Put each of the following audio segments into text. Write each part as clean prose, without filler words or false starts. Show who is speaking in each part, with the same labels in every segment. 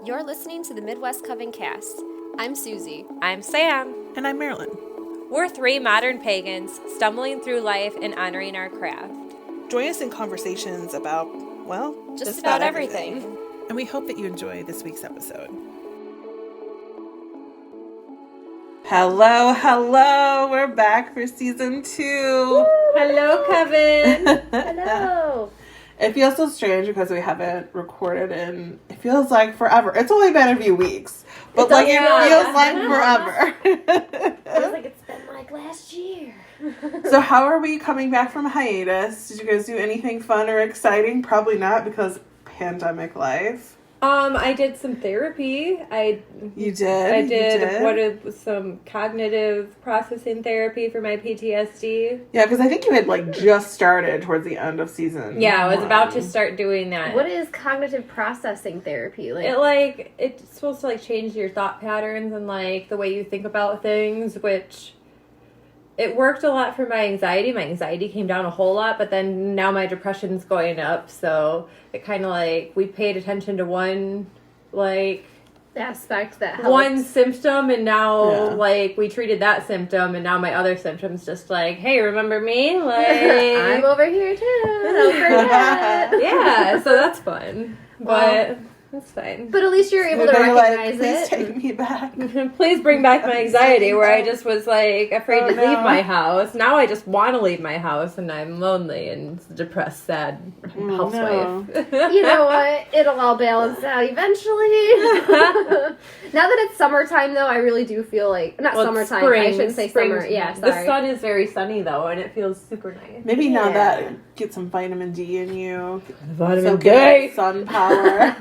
Speaker 1: You're listening to the Midwest Coven Cast. I'm Susie.
Speaker 2: I'm Sam.
Speaker 3: And I'm Marilyn.
Speaker 2: We're three modern pagans stumbling through life and honoring our craft.
Speaker 3: Join us in conversations about, well,
Speaker 2: just about everything.
Speaker 3: And we hope that you enjoy this week's episode. Hello. We're back for season 2.
Speaker 2: Woo, hello, Kevin.
Speaker 1: Hello.
Speaker 3: It feels so strange because we haven't recorded in, it feels like forever. It's only been a few weeks, but it feels like forever.
Speaker 1: Feels like it's been like last year.
Speaker 3: So how are we coming back from hiatus? Did you guys do anything fun or exciting? Probably not, because pandemic life.
Speaker 2: I did some therapy.
Speaker 3: You did?
Speaker 2: Some cognitive processing therapy for my PTSD.
Speaker 3: Yeah, because I think you had just started towards the end of season.
Speaker 2: Yeah, I was about to start doing that.
Speaker 1: What is cognitive processing therapy?
Speaker 2: It's supposed to change your thought patterns and the way you think about things, which it worked a lot for my anxiety. My anxiety came down a whole lot, but then now my depression's going up, so it kind of we paid attention to one
Speaker 1: aspect that helps.
Speaker 2: One symptom, and now we treated that symptom, and now my other symptoms just hey, remember me?
Speaker 1: I'm over here too. Don't forget.
Speaker 2: Yeah, so that's fun. But that's fine.
Speaker 1: But at least you're able to recognize
Speaker 3: Please take me back.
Speaker 2: Please bring back my anxiety, where I just was afraid to leave my house. Now I just want to leave my house, and I'm lonely and depressed, sad housewife.
Speaker 1: You know what? It'll all balance out eventually. Now that it's summertime, though, I really do feel summertime.
Speaker 2: Spring,
Speaker 1: I shouldn't say summer. Yeah, sorry.
Speaker 2: The sun is very sunny, though, and it feels super nice.
Speaker 3: Maybe now that get some vitamin D in you.
Speaker 2: Vitamin D.
Speaker 3: Sun power.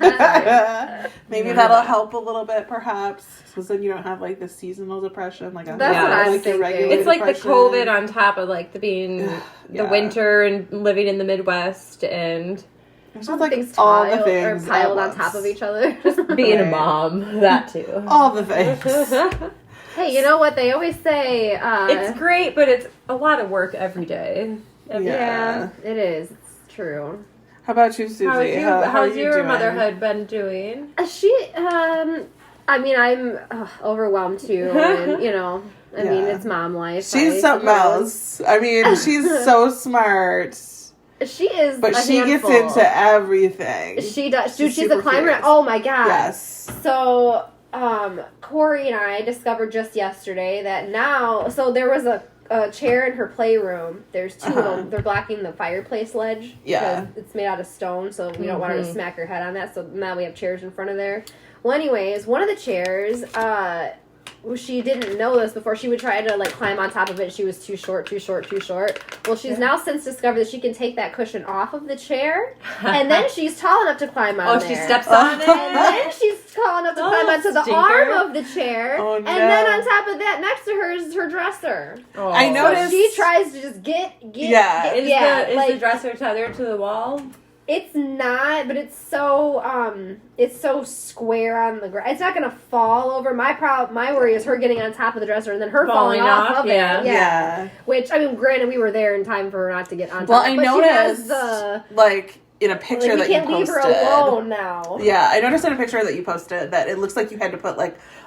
Speaker 3: Maybe that'll help a little bit, perhaps, because then you don't have the seasonal depression.
Speaker 1: That's what I'm thinking.
Speaker 2: It's
Speaker 3: depression.
Speaker 2: The COVID on top of the being the winter and living in the Midwest, and
Speaker 3: there's
Speaker 1: all the things piled on top of each other.
Speaker 2: Just being a mom, that too.
Speaker 3: All the things.
Speaker 1: Hey, you know what they always say?
Speaker 2: It's great, but it's a lot of work every day.
Speaker 1: Yeah, it is. It's true.
Speaker 3: How about you, Susie?
Speaker 2: How's your doing? Motherhood been doing?
Speaker 1: I'm overwhelmed too, and it's mom life.
Speaker 3: She's something else. She's so smart.
Speaker 1: She is,
Speaker 3: but she
Speaker 1: handful.
Speaker 3: Gets into everything.
Speaker 1: She does. Dude, she's a climber. Curious. Oh my god.
Speaker 3: Yes.
Speaker 1: So, Corey and I discovered just yesterday that now, there was a chair in her playroom. There's 2 of them. They're blocking the fireplace ledge.
Speaker 3: Yeah.
Speaker 1: Because it's made out of stone, so we don't want her to smack her head on that. So now we have chairs in front of there. Well, anyways, one of the chairs, she didn't know this before. She would try to climb on top of it. She was too short. Well, she's now since discovered that she can take that cushion off of the chair, and then she's tall enough to climb on there.
Speaker 2: She steps on it,
Speaker 1: and then she's tall enough to climb onto the arm of the chair, and then on top of that, next to her is her dresser.
Speaker 3: Oh. I noticed.
Speaker 1: So she tries to just get.
Speaker 2: Is the dresser tethered to the wall?
Speaker 1: It's not, but it's so square on the ground. It's not gonna fall over. My worry is her getting on top of the dresser and then her falling off of it. Yeah. Which granted, we were there in time for her not to get on top.
Speaker 3: Well, I noticed in a picture that you posted. We can't leave her alone
Speaker 1: now.
Speaker 3: Yeah, I noticed in a picture that you posted that it looks like you had to put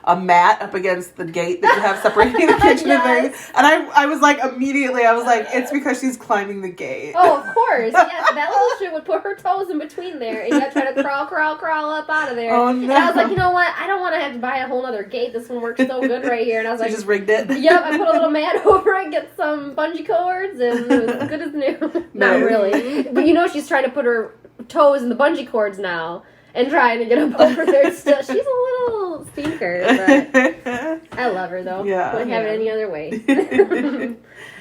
Speaker 3: a mat up against the gate that you have separating the kitchen and things. And I was immediately, it's because she's climbing the gate.
Speaker 1: Oh, of course. Yes, that little shit would put her toes in between there, and you got to try to crawl up out of there.
Speaker 3: Oh, no.
Speaker 1: And I was like, you know what? I don't want to have to buy a whole other gate. This one works so good right here. And I was
Speaker 3: you just rigged it?
Speaker 1: Yep, I put a little mat over it, get some bungee cords, and it was as good as new. Not really. But she's trying to put her toes in the bungee cords now and trying to get up over there still. She's a little stinker, but I love her though.
Speaker 3: Yeah.
Speaker 1: Wouldn't have it any other way.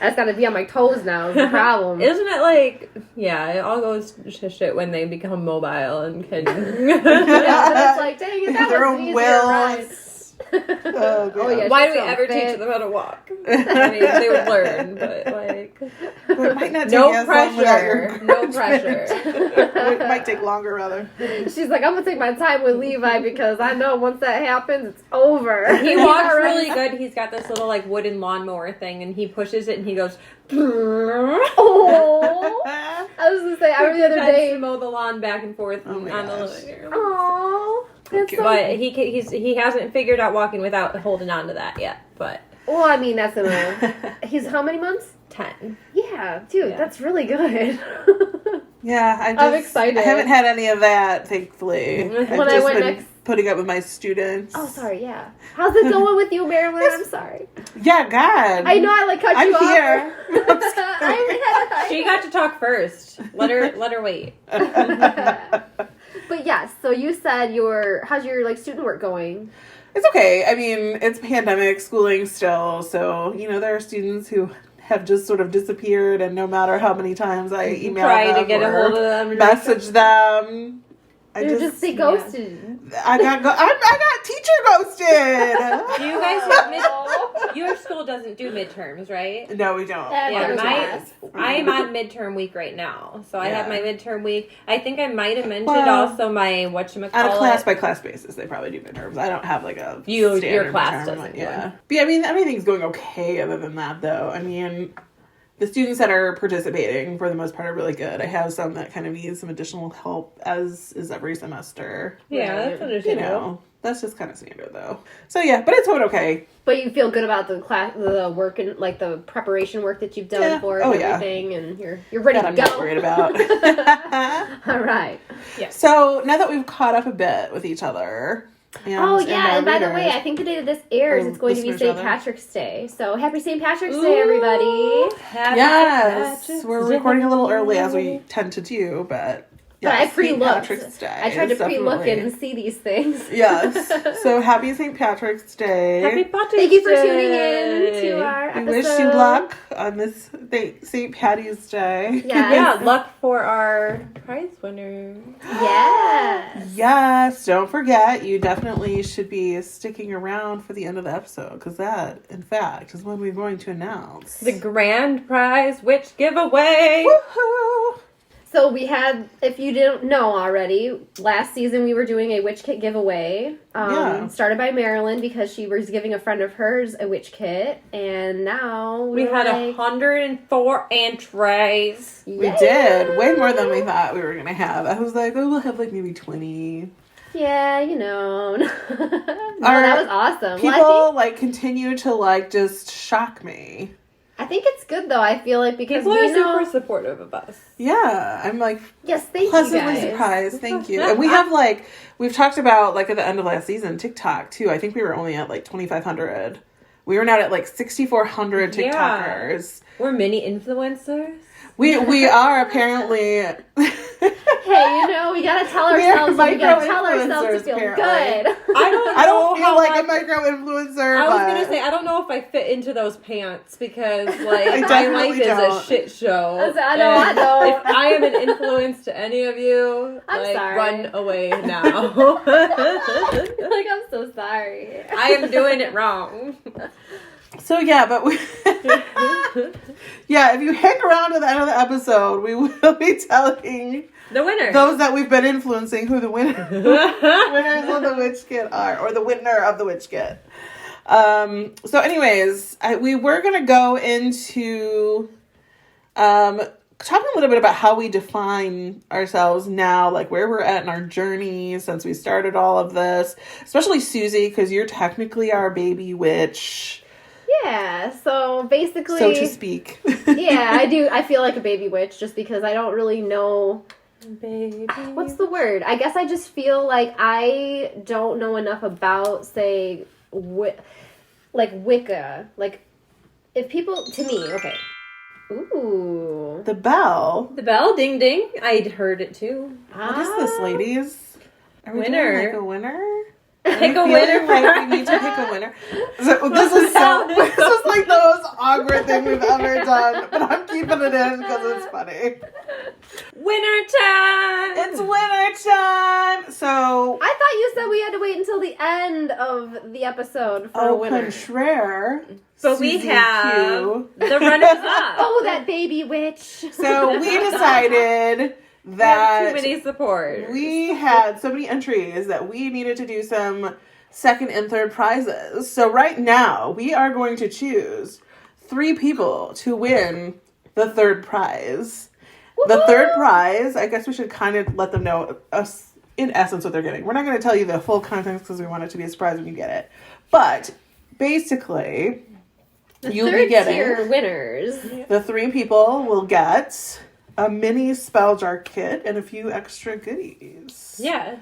Speaker 1: I just gotta be on my toes now is the problem.
Speaker 2: Isn't it it all goes to shit when they become mobile and can
Speaker 1: yeah, but it's dang it, that was easier, right?
Speaker 3: Oh
Speaker 1: yeah.
Speaker 2: Why do we ever teach them how to walk? They would learn, but
Speaker 3: it might not take
Speaker 2: no pressure. No pressure.
Speaker 3: It might take longer, rather.
Speaker 1: She's like, I'm gonna take my time with Levi because I know once that happens, it's over.
Speaker 2: He walks really good. He's got this little wooden lawnmower thing, and he pushes it, and he goes.
Speaker 1: Oh, I was gonna say, I remember the other day
Speaker 2: to mow the lawn back and forth on the living room.
Speaker 1: Oh.
Speaker 3: Thank you.
Speaker 2: But he hasn't figured out walking without holding on to that yet. But
Speaker 1: Well, I mean, that's he's how many months?
Speaker 2: 10.
Speaker 1: Yeah, dude,
Speaker 2: Yeah.
Speaker 1: that's really good.
Speaker 3: Yeah,
Speaker 1: I'm excited.
Speaker 3: I haven't had any of that, thankfully. I've
Speaker 1: When I
Speaker 3: just
Speaker 1: went
Speaker 3: been
Speaker 1: next-
Speaker 3: putting up with my students.
Speaker 1: Oh, sorry, yeah. How's it going with you, Marilyn? I'm sorry.
Speaker 3: Yeah, God.
Speaker 1: I know I like cut
Speaker 3: I'm
Speaker 1: you
Speaker 3: here.
Speaker 1: off.
Speaker 2: She got to talk first. Let her wait.
Speaker 1: But yes, so you said how's your like student work going?
Speaker 3: It's okay. I mean, it's pandemic schooling still, so there are students who have just sort of disappeared, and no matter how many times I email
Speaker 2: Try
Speaker 3: them
Speaker 2: to get a
Speaker 3: or
Speaker 2: hold of them.
Speaker 3: message them,
Speaker 1: They ghosted.
Speaker 3: I got teacher ghosted.
Speaker 2: Do you guys have your school doesn't do midterms, right?
Speaker 3: No, we don't.
Speaker 2: Yeah, I am on midterm week right now, so I have my midterm week. I think I might have mentioned also my whatchamacallit.
Speaker 3: On a class by class basis, they probably do midterms. I don't have like a
Speaker 2: your
Speaker 3: standard
Speaker 2: class
Speaker 3: midterm.
Speaker 2: doesn't.
Speaker 3: Yeah, but yeah, I mean everything's going okay. Other than that, though, I mean. The students that are participating, for the most part, are really good. I have some that kind of need some additional help, as is every semester.
Speaker 2: Yeah, that's understandable.
Speaker 3: That's just kind of standard, though. So, yeah, but it's going okay.
Speaker 1: But you feel good about the work and like the preparation work that you've done for it and everything, and you're ready to
Speaker 3: I'm
Speaker 1: go.
Speaker 3: not worried about.
Speaker 1: All right.
Speaker 2: Yeah.
Speaker 3: So, now that we've caught up a bit with each other...
Speaker 1: And by the way, I think the day that this airs, it's going to be St. Patrick's Day. So happy St. Patrick's Day, everybody!
Speaker 3: Yes, we're recording a little early as we tend to do, but
Speaker 1: I pre-looked.
Speaker 3: Patrick's Day.
Speaker 1: I tried to pre-look and see these things.
Speaker 3: Yes. So happy St. Patrick's Day.
Speaker 2: Happy Patrick's Day.
Speaker 1: Thank you for tuning in to our episode.
Speaker 3: We wish you luck on this St. Patty's Day.
Speaker 1: Yes.
Speaker 2: Yeah, luck for our prize winner.
Speaker 1: Yes.
Speaker 3: Yes. Don't forget, you definitely should be sticking around for the end of the episode, because that, in fact, is when we're going to announce
Speaker 2: The grand prize witch giveaway.
Speaker 3: Woohoo!
Speaker 1: So we had, if you didn't know already, last season we were doing a witch kit giveaway. Started by Marilyn because she was giving a friend of hers a witch kit, and now
Speaker 2: we had 104 entries.
Speaker 3: We did way more than we thought we were gonna have. I was like, we'll have like maybe 20.
Speaker 1: Yeah, No, that was awesome.
Speaker 3: People continue to just shock me.
Speaker 1: I think it's good though. I feel like because
Speaker 2: people are super supportive of us.
Speaker 3: Yeah, I'm
Speaker 1: yes, thank you
Speaker 3: pleasantly
Speaker 1: guys.
Speaker 3: surprised. Thank you. And we have we've talked about at the end of last season TikTok too. I think we were only at 2,500. We were now at 6,400 TikTokers.
Speaker 2: Yeah. We're mini influencers.
Speaker 3: We are apparently.
Speaker 1: Hey, we gotta tell ourselves. We gotta tell ourselves to feel
Speaker 3: apparently.
Speaker 1: good.
Speaker 2: I don't
Speaker 3: feel like a micro influencer.
Speaker 2: I was gonna say I don't know if I fit into those pants because my life is a shit show.
Speaker 1: I know.
Speaker 2: If I am an influence to any of you,
Speaker 1: I'm sorry.
Speaker 2: run away now.
Speaker 1: I'm so sorry.
Speaker 2: I am doing it wrong.
Speaker 3: So yeah, but if you hang around to the end of the episode, we will be telling
Speaker 2: the winner,
Speaker 3: those that we've been influencing, who the winners of the witch kit are, or the winner of the witch kit. So anyways, we were gonna go into talking a little bit about how we define ourselves now, where we're at in our journey since we started all of this, especially Susie, because you're technically our baby witch.
Speaker 1: Yeah, so basically...
Speaker 3: So to speak.
Speaker 1: Yeah, I do. I feel like a baby witch just because I don't really know...
Speaker 2: Baby.
Speaker 1: What's the word? I guess I just feel like I don't know enough about, say, Wicca. If people... To me, okay. Ooh.
Speaker 3: The bell.
Speaker 2: The bell, ding ding. I'd heard it too.
Speaker 3: What is this, ladies? Are we
Speaker 2: Winner.
Speaker 3: doing a winner?
Speaker 2: Pick a winner.
Speaker 3: We need to pick a winner. So, this is the most awkward thing we've ever done, but I'm keeping it in because it's funny.
Speaker 2: Winner time!
Speaker 3: It's winner time! So...
Speaker 1: I thought you said we had to wait until the end of the episode for a winner.
Speaker 3: Contraire.
Speaker 2: But we
Speaker 3: Susie
Speaker 2: have
Speaker 3: Q.
Speaker 2: the runners-up.
Speaker 1: Oh, that baby witch.
Speaker 3: So we decided that
Speaker 2: too many support.
Speaker 3: we had so many entries that we needed to do some second and third prizes. So right now we are going to choose 3 people to win the third prize.
Speaker 1: Woo-hoo!
Speaker 3: The third prize, I guess we should kind of let them know in essence what they're getting. We're not going to tell you the full context because we want it to be a surprise when you get it. But basically, you'll be getting
Speaker 1: tier winners.
Speaker 3: The 3 people will get a mini spell jar kit and a few extra goodies.
Speaker 2: Yes.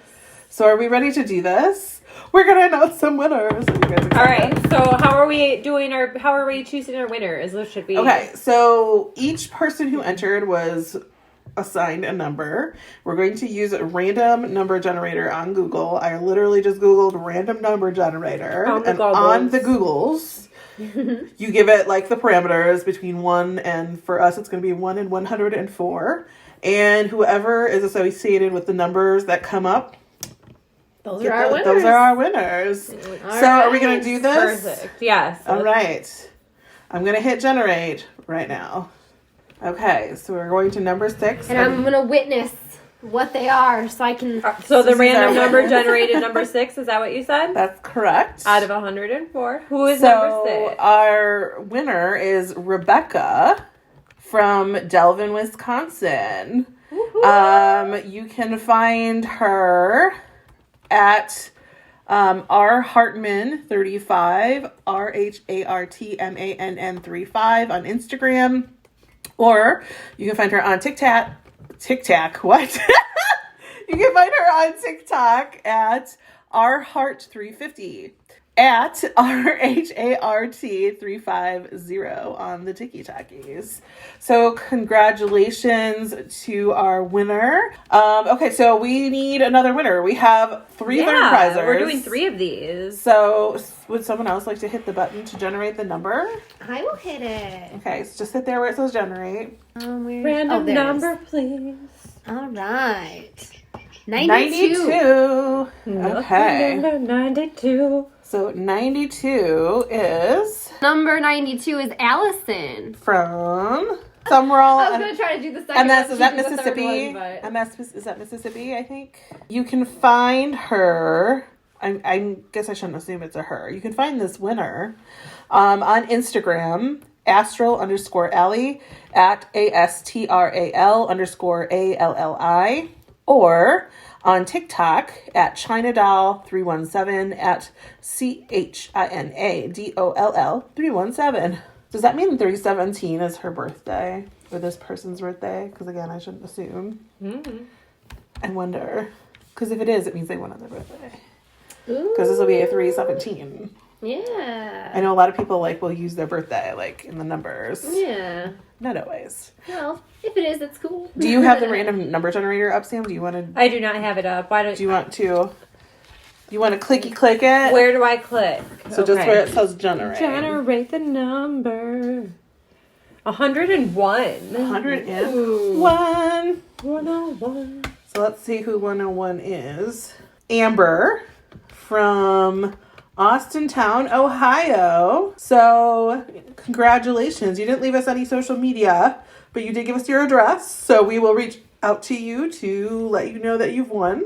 Speaker 3: So are we ready to do this? We're gonna announce some winners. Are you guys excited?
Speaker 2: All right. So how are we choosing our winners? What should we?
Speaker 3: Okay. So each person who entered was assigned a number. We're going to use a random number generator on Google. I literally just Googled random number generator. On the Googles, you give it like the parameters between 1 and, for us, it's going to be 1 and 104. And whoever is associated with the numbers that come up,
Speaker 1: those are our winners.
Speaker 3: Those are our winners. Are we going to do this?
Speaker 2: Perfect. Yes.
Speaker 3: All right. I'm going to hit generate right now. Okay, so we're going to number 6.
Speaker 1: And I'm going to witness what they are so I can...
Speaker 2: So the random number generated number 6, is that what you said?
Speaker 3: That's correct.
Speaker 2: Out of 104. Who is number 6?
Speaker 3: Our winner is Rebecca from Delvin, Wisconsin. You can find her at R Hartman 35, RHARTMANN 35 on Instagram, or you can find her on TikTok. What? You can find her on TikTok at rhart350, at RHART350 on the TikTokies. So congratulations to our winner. Okay, so we need another winner. We have 3 winner prizes.
Speaker 2: We're doing 3 of these.
Speaker 3: So would someone else like to hit the button to generate the number?
Speaker 1: I will hit it.
Speaker 3: Okay, so just hit there where it says generate.
Speaker 2: Random number, please.
Speaker 1: All right.
Speaker 3: 92. Okay.
Speaker 2: 92.
Speaker 3: So 92 is...
Speaker 1: Number 92 is Allison.
Speaker 3: From Summerall.
Speaker 1: I was going to try to do the second
Speaker 3: MS,
Speaker 1: one.
Speaker 3: is that Mississippi? Is that Mississippi, I think? You can find her... I guess I shouldn't assume it's a her. You can find this winner on Instagram, astral_Allie, at ASTRAL_ALLI, or on TikTok at ChinaDoll317, at ChinaDoll317. Does that mean 317 is her birthday? Or this person's birthday? Because again, I shouldn't assume.
Speaker 2: Mm-hmm.
Speaker 3: I wonder. Because if it is, it means they won on their birthday. Because this will be a 317.
Speaker 1: Yeah.
Speaker 3: I know a lot of people will use their birthday in the numbers.
Speaker 1: Yeah.
Speaker 3: Not always.
Speaker 1: Well, if it is, that's cool.
Speaker 3: Do you have the random number generator up, Sam? Do you want to?
Speaker 2: I do not have it up. Why don't
Speaker 3: you want to? You want to clicky click it?
Speaker 2: Where do I click?
Speaker 3: So just where it says generate.
Speaker 2: Generate the number. 101.
Speaker 3: 101. 101. So let's see who 101 is. Amber from Austintown, Ohio. So congratulations. You didn't leave us any social media, but you did give us your address. So we will reach out to you to let you know that you've won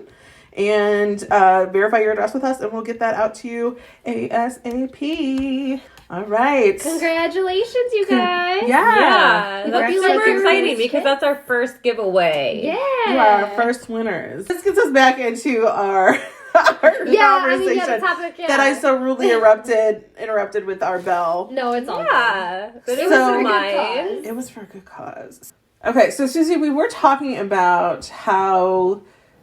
Speaker 3: and verify your address with us, and we'll get that out to you ASAP. All right.
Speaker 1: Congratulations, you guys.
Speaker 2: Yeah. That's super exciting because that's our first giveaway.
Speaker 1: Yeah.
Speaker 3: You are our first winners. This gets us back into our conversation
Speaker 1: the topic,
Speaker 3: that I so rudely interrupted with our bell.
Speaker 1: No, it's all
Speaker 2: good. But it
Speaker 3: was
Speaker 2: for mine.
Speaker 3: It was for a good cause. Okay, so Susie, we were talking about how,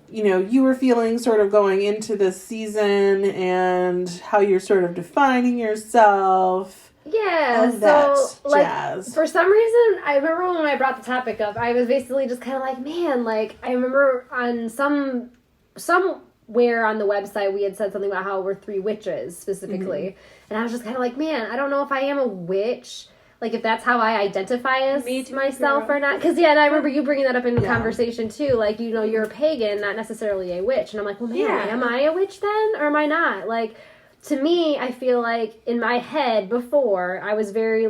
Speaker 3: you were feeling sort of going into this season and how you're sort of defining yourself.
Speaker 1: Yeah, so jazz. For some reason, I remember when I brought the topic up, I was basically just kind of man, I remember on somewhere on the website we had said something about how we're 3 witches specifically, mm-hmm. and I was just kind of man, I don't know if I am a witch, if that's how I identify as myself or not, because and I remember you bringing that up in the conversation too, you're a pagan, not necessarally a witch, and I'm well, man, am I a witch then, or am I not? To me, I feel in my head before, I was very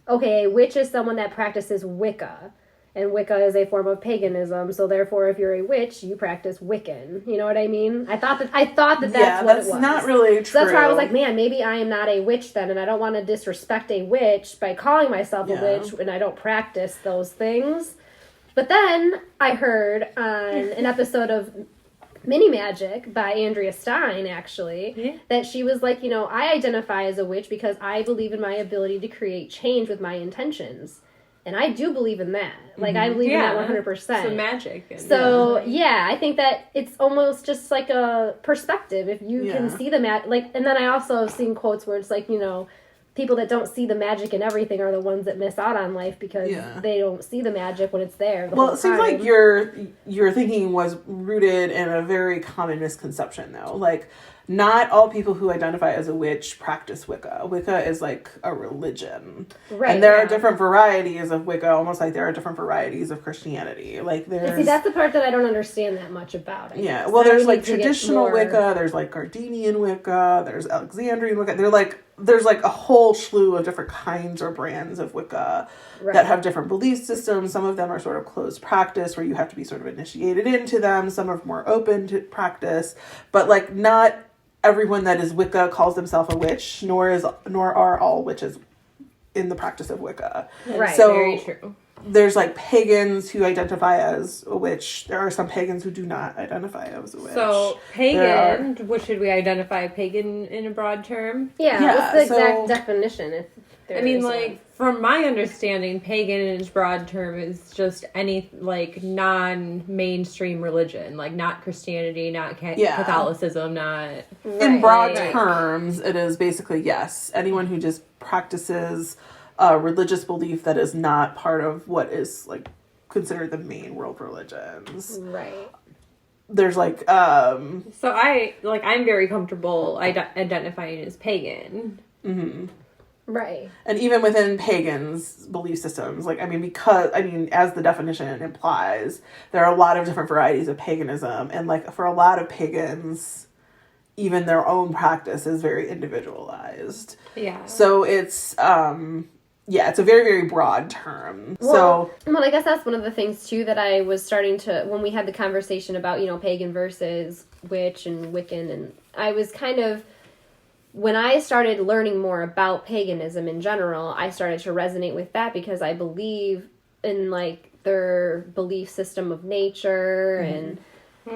Speaker 1: okay, a witch is someone that practices Wicca. And Wicca is a form of paganism, so therefore, if you're a witch, you practice Wiccan. You know what I mean? I thought that that's what it was.
Speaker 3: That's not really true.
Speaker 1: So that's why I was man, maybe I am not a witch then, and I don't want to disrespect a witch by calling myself a witch, and I don't practice those things. But then I heard on an episode of Mini Magic by Andrea Stein, actually, that she was like, you know, I identify as a witch because I believe in my ability to create change with my intentions. And I do believe in that. Like, I believe in that 100%.
Speaker 2: Some magic.
Speaker 1: So, I think that it's almost just like a perspective. If you can see the magic, and then I also have seen quotes where it's like, you know, people that don't see the magic in everything are the ones that miss out on life because they don't see the magic when it's there.
Speaker 3: Well, it seems like your thinking was rooted in a very common misconception, though. Like, not all people who identify as a witch practice Wicca. Wicca is like a religion. Right. And there are different varieties of Wicca, almost like there are different varieties of Christianity. Like there's...
Speaker 1: See, that's the part that I don't understand that much about.
Speaker 3: Well, there's like traditional Wicca, there's like Gardenian Wicca, there's Alexandrian Wicca. There's like a whole slew of different kinds or brands of Wicca that have different belief systems. Some of them are sort of closed practice where you have to be sort of initiated into them. Some are more open to practice. But like not everyone that is Wicca calls themselves a witch, nor are all witches in the practice of Wicca.
Speaker 2: Right,
Speaker 3: so
Speaker 2: very true.
Speaker 3: There's like pagans who identify as a witch. There are some pagans who do not identify as a witch.
Speaker 2: So pagan, what should we identify pagan in a broad term?
Speaker 1: What's the exact definition?
Speaker 2: I mean, like, from my understanding, pagan in its broad term is just any, like, non-mainstream religion. Like, not Christianity, not Catholicism, not...
Speaker 3: In broad terms, it is basically, yes, anyone who just practices a religious belief that is not part of what is, like, considered the main world religions.
Speaker 1: Right.
Speaker 3: There's, like,
Speaker 2: So I'm very comfortable identifying as pagan.
Speaker 3: Mm-hmm.
Speaker 1: Right.
Speaker 3: And even within pagans' belief systems, like, as the definition implies, there are a lot of different varieties of paganism. And, like, for a lot of pagans, even their own practice is very individualized.
Speaker 2: Yeah.
Speaker 3: So it's, it's a very, very broad term. Well,
Speaker 1: I guess that's one of the things, too, that I was starting to, when we had the conversation about, you know, pagan versus witch and Wiccan, and I was kind of... When I started learning more about paganism in general, I started to resonate with that because I believe in, like, their belief system of nature and,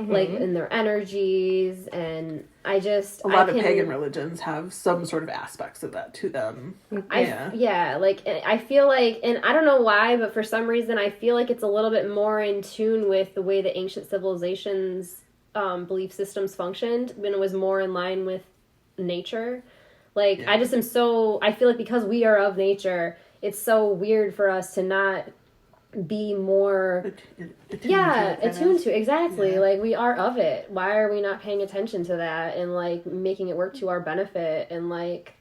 Speaker 1: like, in their energies, and I just...
Speaker 3: A lot of pagan religions have some sort of aspects of that to them.
Speaker 1: I feel like, and I don't know why, but for some reason I feel like it's a little bit more in tune with the way the ancient civilizations' belief systems functioned, when it was more in line with nature. Like, I just am so... I feel like because we are of nature, it's so weird for us to not be more... attuned to, exactly. Like, we are of it. Why are we not paying attention to that and, like, making it work to our benefit and, like,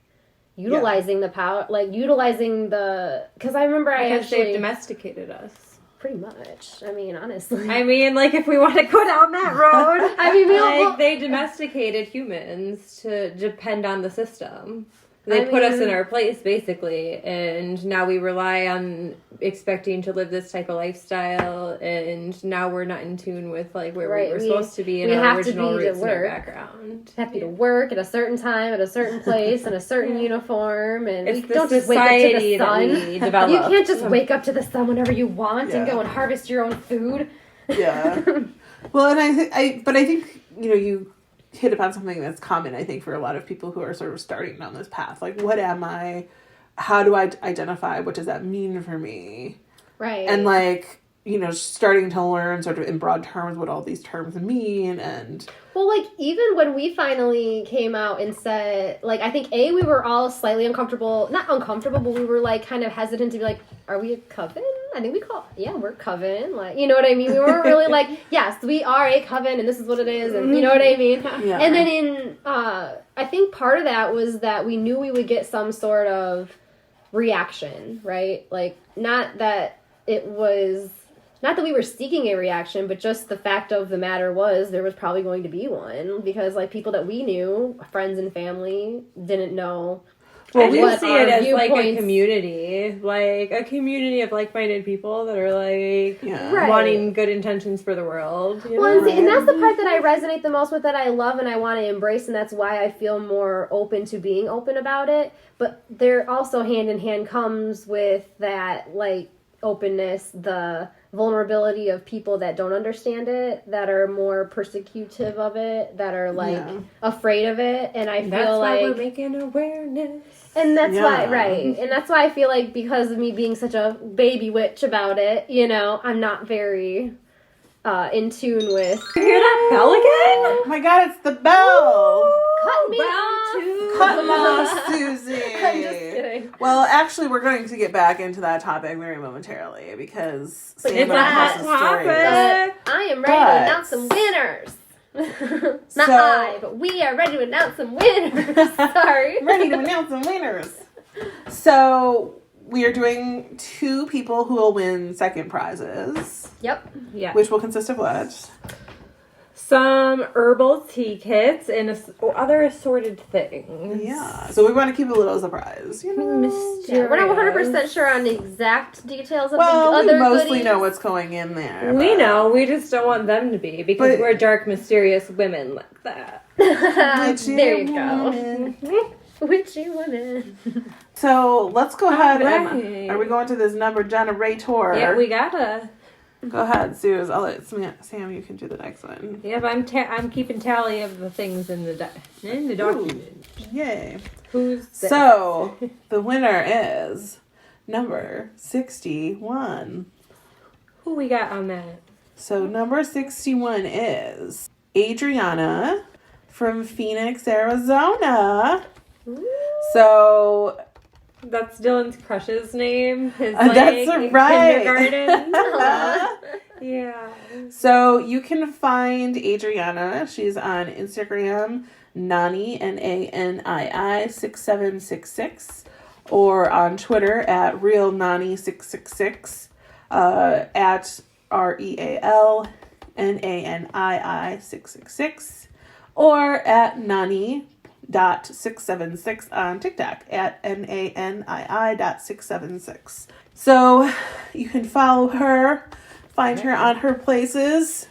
Speaker 1: utilizing the power... Like, utilizing the... Because I remember
Speaker 2: they've domesticated us.
Speaker 1: Pretty much. I mean, honestly.
Speaker 2: I mean, like, if we want to go down that road. I mean, they domesticated humans to depend on the system. They put us in our place, basically, and now we rely on expecting to live this type of lifestyle, and now we're not in tune with, like, where we were supposed to be in our original roots and our background.
Speaker 1: We have to be to work at a certain time, at a certain place, in a certain uniform, and
Speaker 2: it's
Speaker 1: we don't just wake up to the sun. You can't just wake up to the sun whenever you want and go and harvest your own food.
Speaker 3: Yeah. Well, and I think, you know, you hit upon something that's common, I think, for a lot of people who are sort of starting down this path. Like, what am I? How do I identify? What does that mean for me?
Speaker 1: Right.
Speaker 3: And, like, you know, starting to learn sort of in broad terms what all these terms mean. And
Speaker 1: well, like, even when we finally came out and said, like, I think we were all slightly uncomfortable, not uncomfortable, but we were, like, kind of hesitant to be like, are we a coven? I think we're coven, like, you know what I mean? We weren't really like, yes, we are a coven and this is what it is, and you know what I mean? Yeah. And then I think part of that was that we knew we would get some sort of reaction, right? Like, not that we were seeking a reaction, but just the fact of the matter was there was probably going to be one, because, like, people that we knew, friends and family, didn't know.
Speaker 2: Well, we see it as, like, a community of like-minded people that are, like, wanting good intentions for the world. You know?
Speaker 1: Well, and that's the part that I resonate the most with, that I love and I want to embrace, and that's why I feel more open to being open about it. But there also hand in hand comes with that, like, openness, the vulnerability of people that don't understand it, that are more persecutive of it, that are like afraid of it, and I feel
Speaker 2: that's
Speaker 1: like
Speaker 2: why we're making awareness.
Speaker 1: And that's why, right. And that's why I feel like because of me being such a baby witch about it, you know, I'm not very in tune with.
Speaker 2: You hear that bell again?
Speaker 3: Oh my god, it's the bell!
Speaker 1: Cut me
Speaker 3: Cut me off, Susie!
Speaker 1: I'm just kidding.
Speaker 3: Well, actually, we're going to get back into that topic very momentarily because
Speaker 1: But
Speaker 3: Sam
Speaker 1: it's a
Speaker 3: has
Speaker 2: hot
Speaker 3: some stories.
Speaker 2: topic.
Speaker 1: But I am ready to announce some winners. Not
Speaker 3: So-
Speaker 1: I, but we are ready to announce some winners. Sorry.
Speaker 3: Ready to announce some winners. So we are doing 2 people who will win second prizes,
Speaker 1: Yep.
Speaker 2: Yeah.
Speaker 3: which will consist of what?
Speaker 2: Some herbal tea kits and other assorted things.
Speaker 3: Yeah. So we want to keep it a little surprise, you know.
Speaker 1: Yeah, we're not 100% sure on the exact details of
Speaker 3: Well,
Speaker 1: the
Speaker 3: we
Speaker 1: other
Speaker 3: mostly
Speaker 1: goodies.
Speaker 3: know what's going in there.
Speaker 2: We
Speaker 3: but-
Speaker 2: know, we just don't want them to be because
Speaker 3: But-
Speaker 2: we're dark, mysterious women like that.
Speaker 3: Witchy
Speaker 1: there you
Speaker 3: woman.
Speaker 1: go. Witchy woman.
Speaker 3: So let's go ahead
Speaker 2: Alright.
Speaker 3: and are we going to this number generator?
Speaker 2: Yeah, we gotta.
Speaker 3: Go ahead, Suze. I'll let Sam. You can do the next one.
Speaker 2: Yeah, but I'm keeping tally of the things in the document.
Speaker 3: Yay!
Speaker 2: Who's this?
Speaker 3: So the winner is number 61.
Speaker 2: Who we got on that?
Speaker 3: So number 61 is Adriana from Phoenix, Arizona. So
Speaker 2: That's Dylan's crush's name. His
Speaker 3: that's right.
Speaker 2: kindergarten. Yeah.
Speaker 3: So you can find Adriana. She's on Instagram, Nani, Nanii 6766, or on Twitter at RealNani666, at RealNanii666, or at Nani.676 on TikTok at NANII.676. So you can follow her, find her on her places.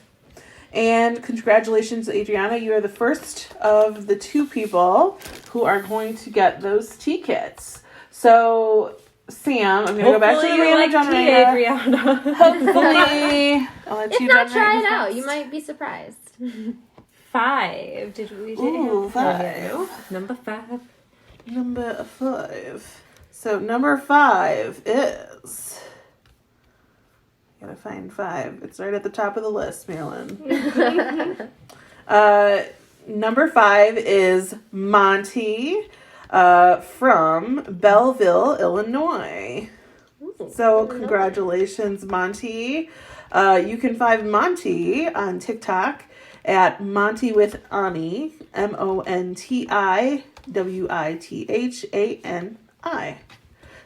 Speaker 3: And congratulations, Adriana. You are the first of the 2 people who are going to get those tea kits. So, Sam, I'm going to go back to the random generator.
Speaker 2: Adriana.
Speaker 3: Hopefully. I'll let
Speaker 1: If
Speaker 3: you
Speaker 1: not,
Speaker 3: generate
Speaker 1: try it
Speaker 3: first.
Speaker 1: out. You might be surprised.
Speaker 2: 5. Did we do
Speaker 3: Ooh, 5.
Speaker 2: Number 5.
Speaker 3: Number 5. So, number 5 is... Gotta find 5. It's right at the top of the list, Marilyn. Number 5 is Monty from Belleville, Illinois. So congratulations, Monty. You can find Monty on TikTok at Monty with Ani, MontiWithani.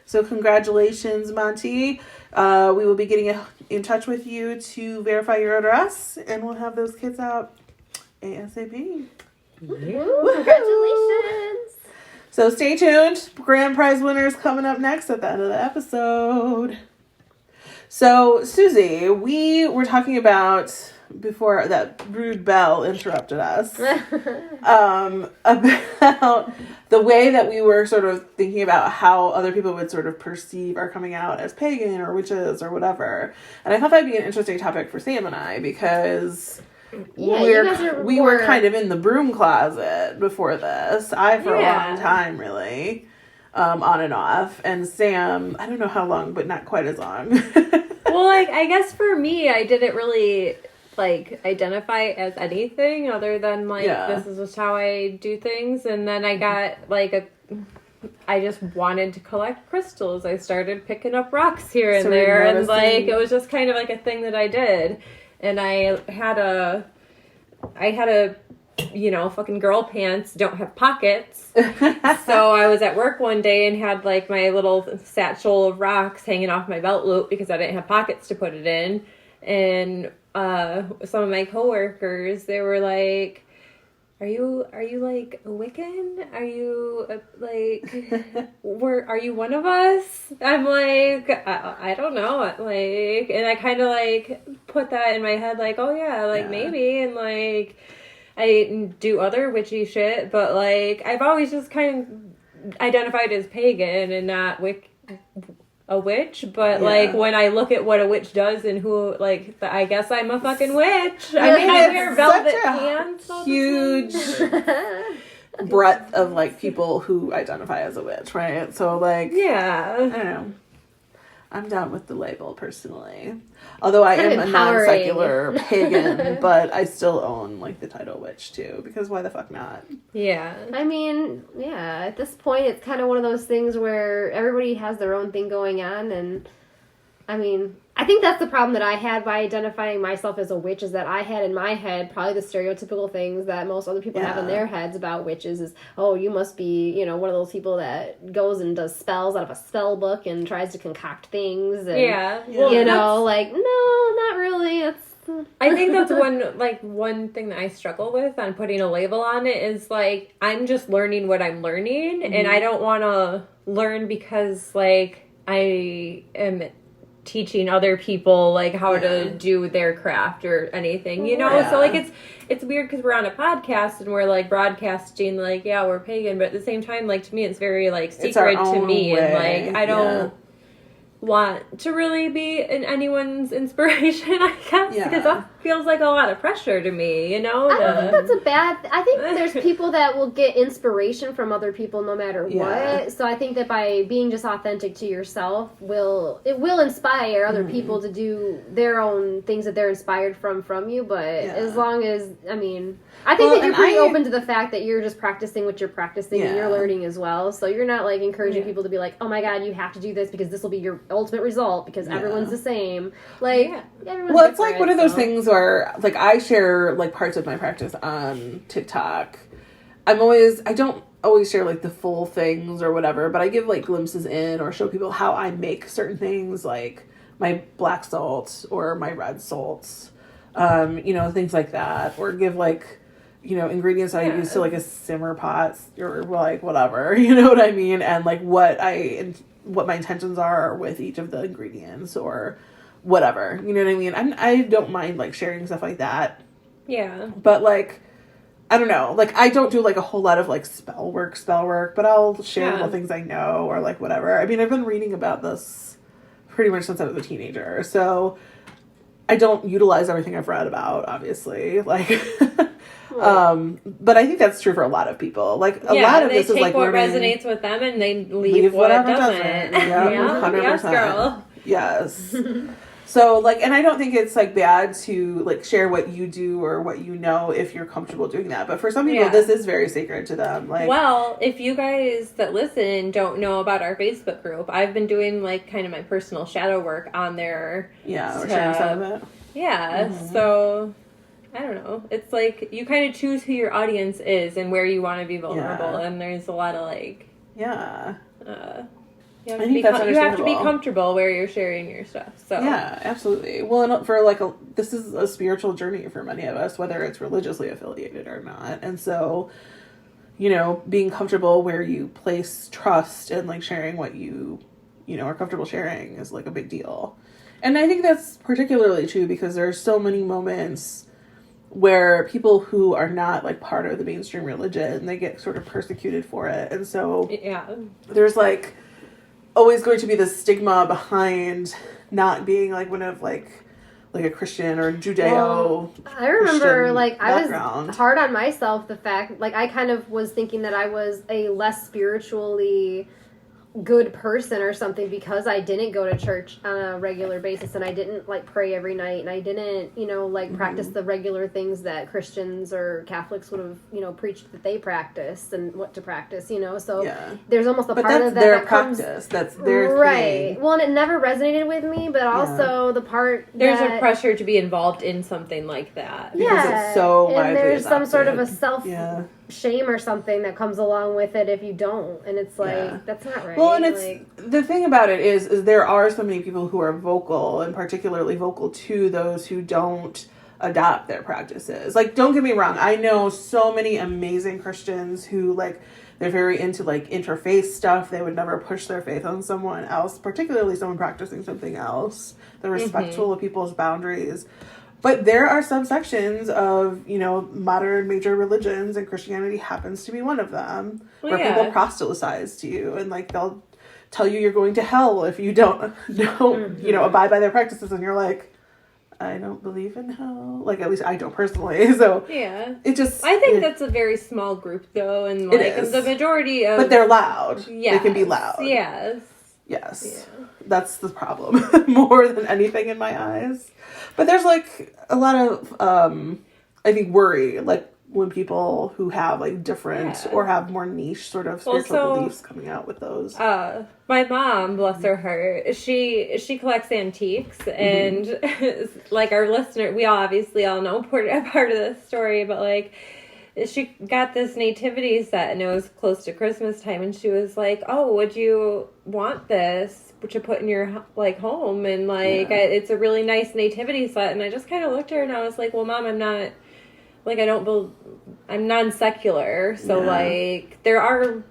Speaker 3: So congratulations, Monty. We will be getting in touch with you to verify your address, and we'll have those kids out ASAP.
Speaker 1: Ooh, congratulations.
Speaker 3: So stay tuned. Grand prize winners coming up next at the end of the episode. So, Susie, we were talking about, before that rude bell interrupted us, about the way that we were sort of thinking about how other people would sort of perceive our coming out as pagan or witches or whatever. And I thought that'd be an interesting topic for Sam and I, because
Speaker 1: Yeah,
Speaker 3: we were kind of in the broom closet before this. For a long time, really, on and off. And Sam, I don't know how long, but not quite as long.
Speaker 2: Well, like, I guess for me, I didn't really, like, identify as anything other than, like, this is just how I do things. And then I got, like, I just wanted to collect crystals. I started picking up rocks here and there. And, like, it was just kind of like a thing that I did. And I had a, you know, fucking girl pants don't have pockets. So I was at work one day and had like my little satchel of rocks hanging off my belt loop because I didn't have pockets to put it in. And some of my coworkers, they were like, are you like a Wiccan? Are you are you one of us? I'm like, I don't know. Like, and I kind of like put that in my head, like, oh yeah, like maybe. And like, I do other witchy shit, but like, I've always just kind of identified as pagan and not a witch, but
Speaker 3: Yeah.
Speaker 2: like when I look at what a witch does and who, like, I guess I'm a fucking witch.
Speaker 3: I mean,
Speaker 2: I
Speaker 3: it's
Speaker 2: wear velvet
Speaker 3: such a
Speaker 2: pants all the
Speaker 3: huge
Speaker 2: time.
Speaker 3: breadth of like people who identify as a witch, right? So like, I
Speaker 2: Yeah.
Speaker 3: don't know. I'm down with the label personally. Although I
Speaker 1: Kind
Speaker 3: am
Speaker 1: of
Speaker 3: a
Speaker 1: empowering.
Speaker 3: non-secular pagan, but I still own like the title witch too, because why the fuck not?
Speaker 2: Yeah.
Speaker 1: I mean, yeah, at this point, it's kind of one of those things where everybody has their own thing going on, and I mean, I think that's the problem that I had by identifying myself as a witch, is that I had in my head probably the stereotypical things that most other people have in their heads about witches is, oh, you must be, you know, one of those people that goes and does spells out of a spell book and tries to concoct things. And,
Speaker 2: Yeah.
Speaker 3: Well,
Speaker 1: you know, like, no, not really. It's
Speaker 2: I think that's one thing that I struggle with on putting a label on it is like I'm just learning what I'm learning, and I don't want to learn because like I am teaching other people like how to do their craft or anything, you know. So like it's weird because we're on a podcast and we're like broadcasting like, yeah, we're pagan, but at the same time, like, to me it's very like secret to me, and like I don't want to really be in anyone's inspiration, I guess, because that feels like a lot of pressure to me, you know.
Speaker 1: I don't think that's a bad. I think there's people that will get inspiration from other people no matter what. So I think that by being just authentic to yourself will inspire other people to do their own things that they're inspired from you. But as long as, I mean, I think that you're pretty open to the fact that you're just practicing what you're practicing and you're learning as well. So you're not like encouraging people to be like, oh my god, you have to do this because this will be your ultimate result because everyone's the same. Like, everyone's
Speaker 3: well, it's like one of those
Speaker 1: so.
Speaker 3: things where like I share like parts of my practice on TikTok. I don't always share like the full things or whatever, but I give like glimpses in or show people how I make certain things, like my black salt or my red salts, you know, things like that, or give like, you know, ingredients I use to like a simmer pot or like whatever, you know what I mean, and like what my intentions are with each of the ingredients or whatever, you know what I mean. I don't mind like sharing stuff like that. Yeah. But like, I don't know, like I don't do like a whole lot of like spell work, but I'll share the things I know or like whatever. I mean, I've been reading about this pretty much since I was a teenager, so I don't utilize everything I've read about, obviously. Like, but I think that's true for a lot of people. Like a lot of this is like
Speaker 2: what resonates with them and they leave what doesn't.
Speaker 3: Yeah, 100%.
Speaker 2: Yes, girl.
Speaker 3: Yes. So like, and I don't think it's like bad to like share what you do or what you know if you're comfortable doing that. But for some people, this is very sacred to them. Like,
Speaker 2: well, if you guys that listen don't know about our Facebook group, I've been doing like kind of my personal shadow work on there.
Speaker 3: Yeah, or sharing some of it.
Speaker 2: Yeah, so I don't know. It's like you kind of choose who your audience is and where you want to be vulnerable, and there's a lot of like you have to be comfortable where you're sharing your stuff. So
Speaker 3: yeah, absolutely. Well, and for like this is a spiritual journey for many of us, whether it's religiously affiliated or not. And so, you know, being comfortable where you place trust and like sharing what you know are comfortable sharing is like a big deal. And I think that's particularly true because there are so many moments where people who are not like part of the mainstream religion, they get sort of persecuted for it. And so there's like always going to be this stigma behind not being like one of like a Christian or Judeo.
Speaker 1: I remember like
Speaker 3: background.
Speaker 1: I was hard on myself, the fact like I kind of was thinking that I was a less spiritually good person or something because I didn't go to church on a regular basis and I didn't like pray every night and I didn't, you know, like practice the regular things that Christians or Catholics would have, you know, preached that they practice and what to practice, you know. So there's almost a part of that
Speaker 3: their
Speaker 1: that
Speaker 3: practice. That's their
Speaker 1: right.
Speaker 3: thing.
Speaker 1: Well, and it never resonated with me, but also the part
Speaker 2: there's a pressure to be involved in something like that.
Speaker 3: Because it's so widely
Speaker 1: and there's
Speaker 3: adopted.
Speaker 1: some sort of a self shame or something that comes along with it if you don't, and it's like that's not right.
Speaker 3: Well, and it's like, the thing about it is there are so many people who are vocal, and particularly vocal to those who don't adopt their practices. Like, don't get me wrong, I know so many amazing Christians who like they're very into like interfaith stuff. They would never push their faith on someone else, particularly someone practicing something else. They're respectful of people's boundaries. But there are subsections of, you know, modern major religions, and Christianity happens to be one of them, where people proselytize to you, and like they'll tell you you're going to hell if you don't you know, abide by their practices, and you're like, I don't believe in hell. Like, at least I don't personally. So
Speaker 2: yeah,
Speaker 3: it just,
Speaker 2: I think that's a very small group though, and like the majority of,
Speaker 3: but they're loud.
Speaker 2: Yes,
Speaker 3: they can be loud.
Speaker 2: Yes.
Speaker 3: Yeah. That's the problem more than anything in my eyes. But there's like a lot of I think worry, like when people who have like different or have more niche sort of spiritual beliefs coming out with those.
Speaker 2: My mom, bless her heart, she collects antiques, and like our listener, we all obviously all know part of this story, but like she got this nativity set, and it was close to Christmas time, and she was like, "Oh, would you want this to put in your like home?" And like it's a really nice nativity set, and I just kind of looked at her and I was like, "Well, Mom, I'm not like I'm non-secular, so like there are."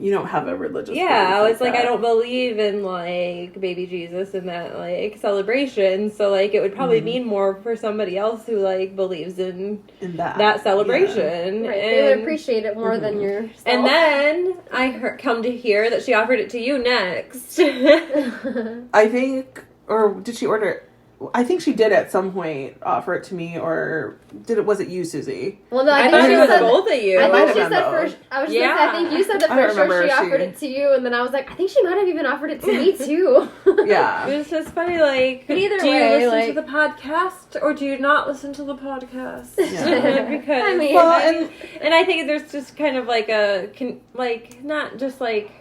Speaker 3: You don't have a religious
Speaker 2: I was like,
Speaker 3: that.
Speaker 2: I don't believe in like baby Jesus and that like celebration, so like it would probably mean more for somebody else who like believes in that celebration.
Speaker 1: Right. They would appreciate it more than yourself.
Speaker 2: And then I come to hear that she offered it to you next.
Speaker 3: I think, or did she order it? I think she did at some point offer it to me, or was it you, Susie?
Speaker 1: Well, no,
Speaker 2: I thought it was both of you.
Speaker 1: I
Speaker 3: might
Speaker 1: think she
Speaker 3: have
Speaker 1: said
Speaker 3: been
Speaker 1: first.
Speaker 3: both.
Speaker 1: I was just gonna say, I think you said the first sure she offered it to you, and then I was like, I think she might have even offered it to me too.
Speaker 3: Yeah,
Speaker 2: it was just funny. Like,
Speaker 1: but either
Speaker 2: do
Speaker 1: way,
Speaker 2: you listen to the podcast or do you not listen to the podcast?
Speaker 3: Yeah.
Speaker 2: Because
Speaker 1: I mean,
Speaker 2: and I think there's just kind of like not just like.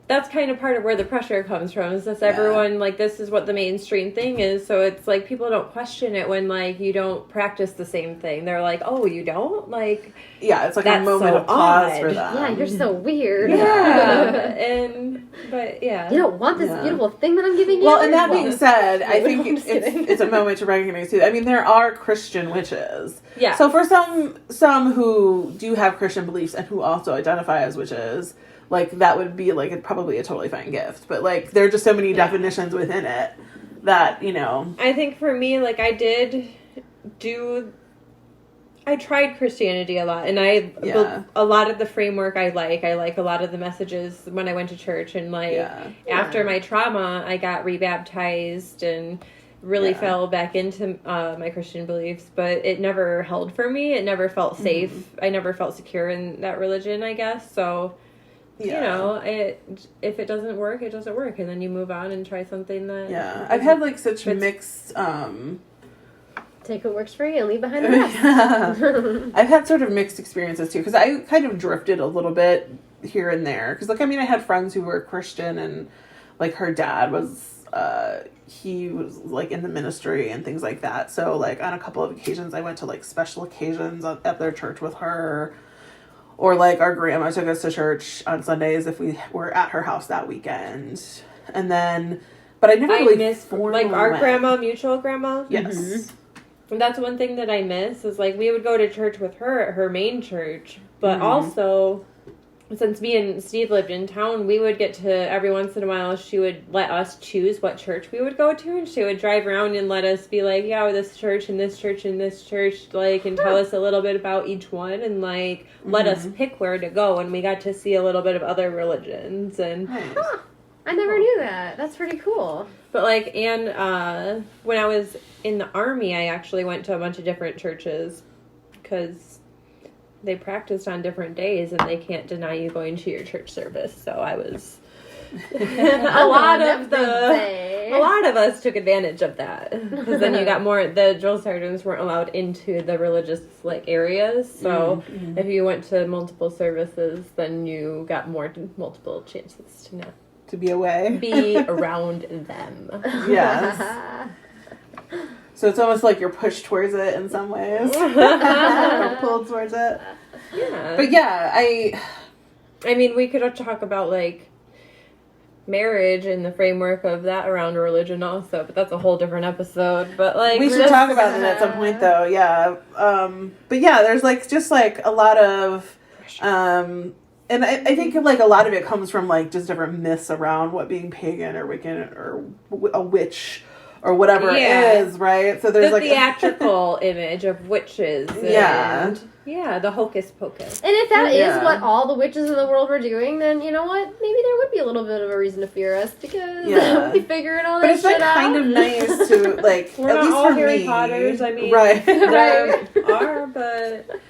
Speaker 2: That's kind of part of where the pressure comes from, is that everyone, like, this is what the mainstream thing is, so it's, like, people don't question it when, like, you don't practice the same thing. They're like, oh, you don't? Like...
Speaker 3: Yeah, it's like a moment of pause for them.
Speaker 1: Yeah, you're so weird.
Speaker 2: Yeah. But, yeah.
Speaker 1: You don't want this beautiful thing that I'm giving you?
Speaker 3: Well, and that being said, I think it's a moment to recognize, too. I mean, there are Christian witches.
Speaker 2: Yeah.
Speaker 3: So for some who do have Christian beliefs and who also identify as witches... Like, that would be, like, probably a totally fine gift. But, like, there are just so many definitions within it that, you know...
Speaker 2: I think for me, like, I tried Christianity a lot. And a lot of the framework I like a lot of the messages when I went to church. And, like, after my trauma, I got rebaptized and really fell back into my Christian beliefs. But it never held for me. It never felt safe. I never felt secure in that religion, I guess. So... You know, if it doesn't work, it doesn't work, and then you move on and try something that.
Speaker 3: Yeah, I've had like such mixed.
Speaker 1: Take what works for you and leave behind the rest.
Speaker 3: I've had sort of mixed experiences too, because I kind of drifted a little bit here and there. Because like, I mean, I had friends who were Christian, and like her dad was, he was like in the ministry and things like that. So like on a couple of occasions, I went to like special occasions at their church with her. Or, like, our grandma took us to church on Sundays if we were at her house that weekend. And then, but I never really formally
Speaker 2: like, our
Speaker 3: went.
Speaker 2: mutual grandma?
Speaker 3: Yes.
Speaker 2: Mm-hmm. And that's one thing that I miss, is, like, we would go to church with her at her main church. But also, since me and Steve lived in town, we would get to, every once in a while, she would let us choose what church we would go to, and she would drive around and let us be like, yeah, this church and this church and this church, like, and tell us a little bit about each one, and, like, let us pick where to go, and we got to see a little bit of other religions, and...
Speaker 3: Nice.
Speaker 1: I never knew that. That's pretty cool.
Speaker 2: But, like, and, when I was in the Army, I actually went to a bunch of different churches, because... they practiced on different days, and they can't deny you going to your church service. So I was a lot of us took advantage of that, because then you got more. The drill sergeants weren't allowed into the religious like areas, so if you went to multiple services, then you got multiple chances
Speaker 3: to be away,
Speaker 2: be around them.
Speaker 3: Yes. So it's almost like you're pushed towards it in some ways. Or pulled towards it.
Speaker 2: Yeah.
Speaker 3: But yeah,
Speaker 2: I mean, we could talk about, like, marriage and the framework of that around religion also, but that's a whole different episode. But, like...
Speaker 3: we should talk about that at some point, though, yeah. But yeah, there's, like, just, like, a lot of... and I think, like, a lot of it comes from, like, just different myths around what being pagan or Wiccan or a witch or whatever it is, right? So there's
Speaker 2: the theatrical image of witches. And, the hocus pocus.
Speaker 1: And if that is what all the witches in the world were doing, then you know what? Maybe there would be a little bit of a reason to fear us because we'll be figuring all that shit out.
Speaker 3: But it's kind of nice to like.
Speaker 2: We're
Speaker 3: at
Speaker 2: not
Speaker 3: least
Speaker 2: all
Speaker 3: for
Speaker 2: Harry
Speaker 3: me,
Speaker 2: Potters. I mean,
Speaker 3: right?
Speaker 2: there are, but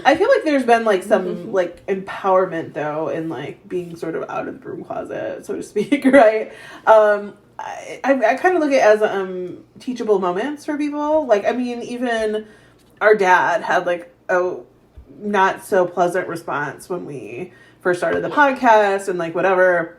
Speaker 3: I feel like there's been like some like empowerment though in like being sort of out of the broom closet, so to speak, right? I kind of look at it as teachable moments for people. Like, I mean, even our dad had like a not so pleasant response when we first started the podcast and like whatever.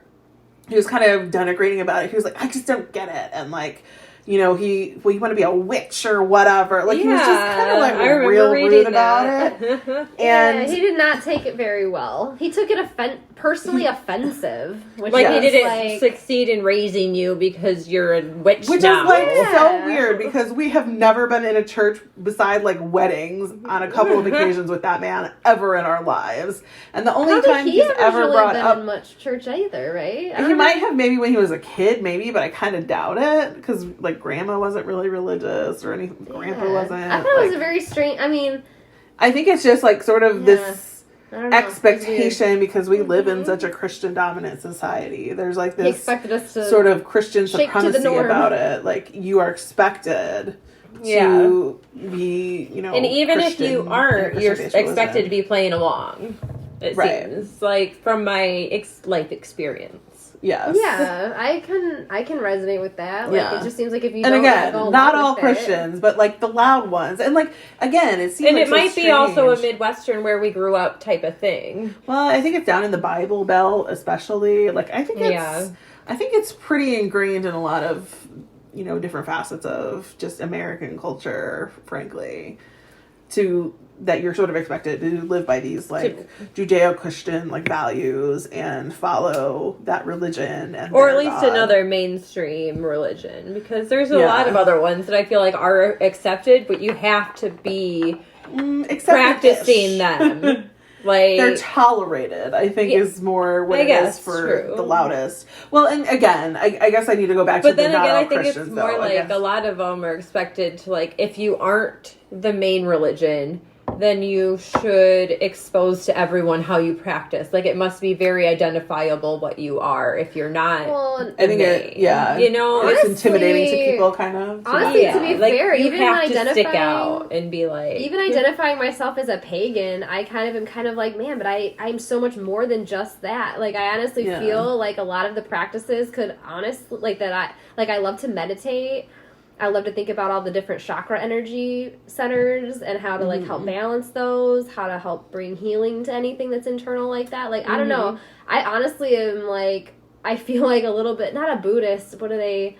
Speaker 3: He was kind of denigrating about it. He was like, I just don't get it. And like, you know, you want to be a witch or whatever. Like, he was just kind of like real rude about it. And
Speaker 1: he did not take it very well. He took it personally offensive. Which
Speaker 2: like he didn't succeed in raising you because you're a witch
Speaker 3: Which
Speaker 2: now.
Speaker 3: is like so weird because we have never been in a church beside like weddings on a couple of occasions with that man ever in our lives. And the only time he's ever brought up
Speaker 1: in much church either, right?
Speaker 3: He might have maybe when he was a kid, maybe, but I kind of doubt it because like grandma wasn't really religious or anything. Grandpa wasn't.
Speaker 1: I thought it was a very strange. I mean,
Speaker 3: I think it's just like sort of this expectation because we live in such a Christian dominant society. There's like this
Speaker 1: expected us to
Speaker 3: sort of Christian supremacy about it. Like you are expected to be, you know,
Speaker 2: and even
Speaker 3: Christian,
Speaker 2: if you aren't, you're expected to be playing along. It seems like from my life experience.
Speaker 3: Yes.
Speaker 1: Yeah, I can resonate with that. Like it just seems like if you
Speaker 3: and
Speaker 1: don't
Speaker 3: again,
Speaker 1: go
Speaker 3: not all Christians, but like the loud ones, and like again, it seems.
Speaker 2: And
Speaker 3: like
Speaker 2: it might be also a Midwestern where we grew up type of thing.
Speaker 3: Well, I think it's down in the Bible Belt, especially. Like I think it's pretty ingrained in a lot of different facets of just American culture, frankly, that you're sort of expected to live by these like Judeo-Christian like values and follow that religion or at least
Speaker 2: another mainstream religion, because there's a lot of other ones that I feel like are accepted, but you have to be practicing them. Like
Speaker 3: they're tolerated, I think is more what it is for the loudest. Well, and again, I guess I need to go back to the not all Christians.
Speaker 2: But then again, I think it's more like a lot of them are expected to, like, if you aren't the main religion, then you should expose to everyone how you practice. Like, it must be very identifiable what you are if you're not.
Speaker 1: Well,
Speaker 3: I think it's intimidating to people, kind of.
Speaker 1: Honestly, to be fair,
Speaker 2: you
Speaker 1: even
Speaker 2: have to stick out and be like,
Speaker 1: even identifying myself as a pagan, I kind of am like, man, but I'm so much more than just that. Like, I honestly feel like a lot of the practices could honestly, like that. I love to meditate. I love to think about all the different chakra energy centers and how to like help balance those, how to help bring healing to anything that's internal like that. Like, I don't know. I honestly am like, I feel like a little bit, not a Buddhist. What are they?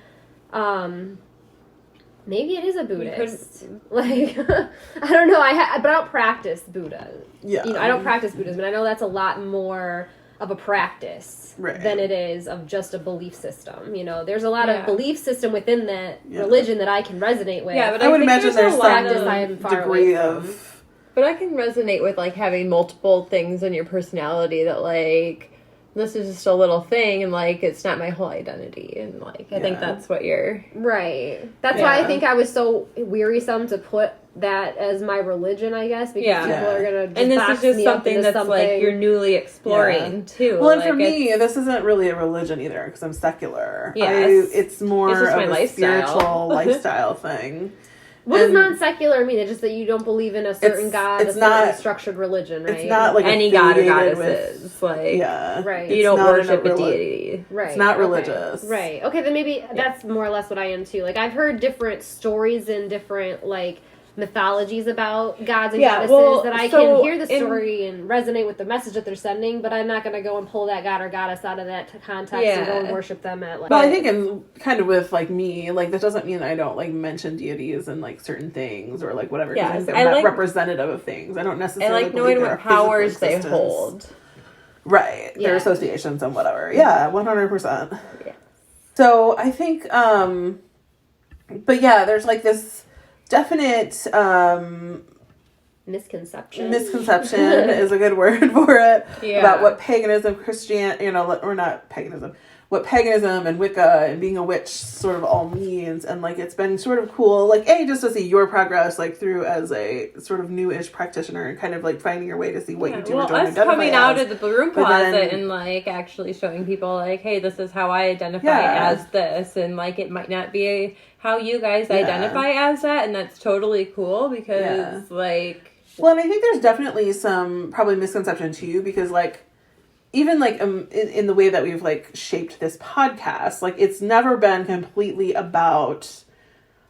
Speaker 1: Maybe it is a Buddhist. Like, I don't know. But I don't practice Buddha. Yeah. I don't practice Buddhism, and I know that's a lot more of a practice than it is of just a belief system. There's a lot of belief system within that religion that I can resonate with.
Speaker 2: Yeah, but
Speaker 3: I would imagine there's some degree of.
Speaker 2: But I can resonate with like having multiple things in your personality that like this is just a little thing and like it's not my whole identity, and like I think that's what you're right. That's why I think I was so wearisome to put that as my religion, I guess, because people are gonna just, and this is just something that's like you're newly exploring too.
Speaker 3: Well, and for me, this isn't really a religion either because I'm secular. It's more of a spiritual lifestyle thing.
Speaker 1: What does non-secular mean? It's just that you don't believe in a certain god, a certain structured religion, right?
Speaker 3: It's not like
Speaker 2: any god or goddesses.
Speaker 3: Like,
Speaker 2: you don't worship a deity.
Speaker 1: Right.
Speaker 3: It's not religious.
Speaker 1: Right. Okay, then maybe that's more or less what I am too. Like, I've heard different stories and different, like, mythologies about gods and goddesses that I can hear the story and resonate with the message that they're sending, but I'm not going to go and pull that god or goddess out of that context and go and worship them at, like...
Speaker 3: But I think in kind of with, like, me, like, that doesn't mean I don't, like, mention deities and, like, certain things or, like, whatever. Yeah, they're not representative of things. I don't necessarily
Speaker 2: I like knowing what powers they hold.
Speaker 3: Right. Yeah. Their associations and whatever. Yeah, 100%. Yeah. So, I think, but yeah, there's, like, this definite
Speaker 1: misconception
Speaker 3: is a good word for it about what paganism, Christianity, or not paganism, what paganism and Wicca and being a witch sort of all means. And like, it's been sort of cool, like, just to see your progress, like, through as a sort of new-ish practitioner and kind of like finding your way to see what you do or don't identify
Speaker 2: coming
Speaker 3: as.
Speaker 2: out of the broom closet and like actually showing people like, hey, this is how I identify as this, and like it might not be how you guys identify as that, and that's totally cool because like.
Speaker 3: Well, and I think there's definitely some probably misconception too, because like, even like in the way that we've like shaped this podcast, like it's never been completely about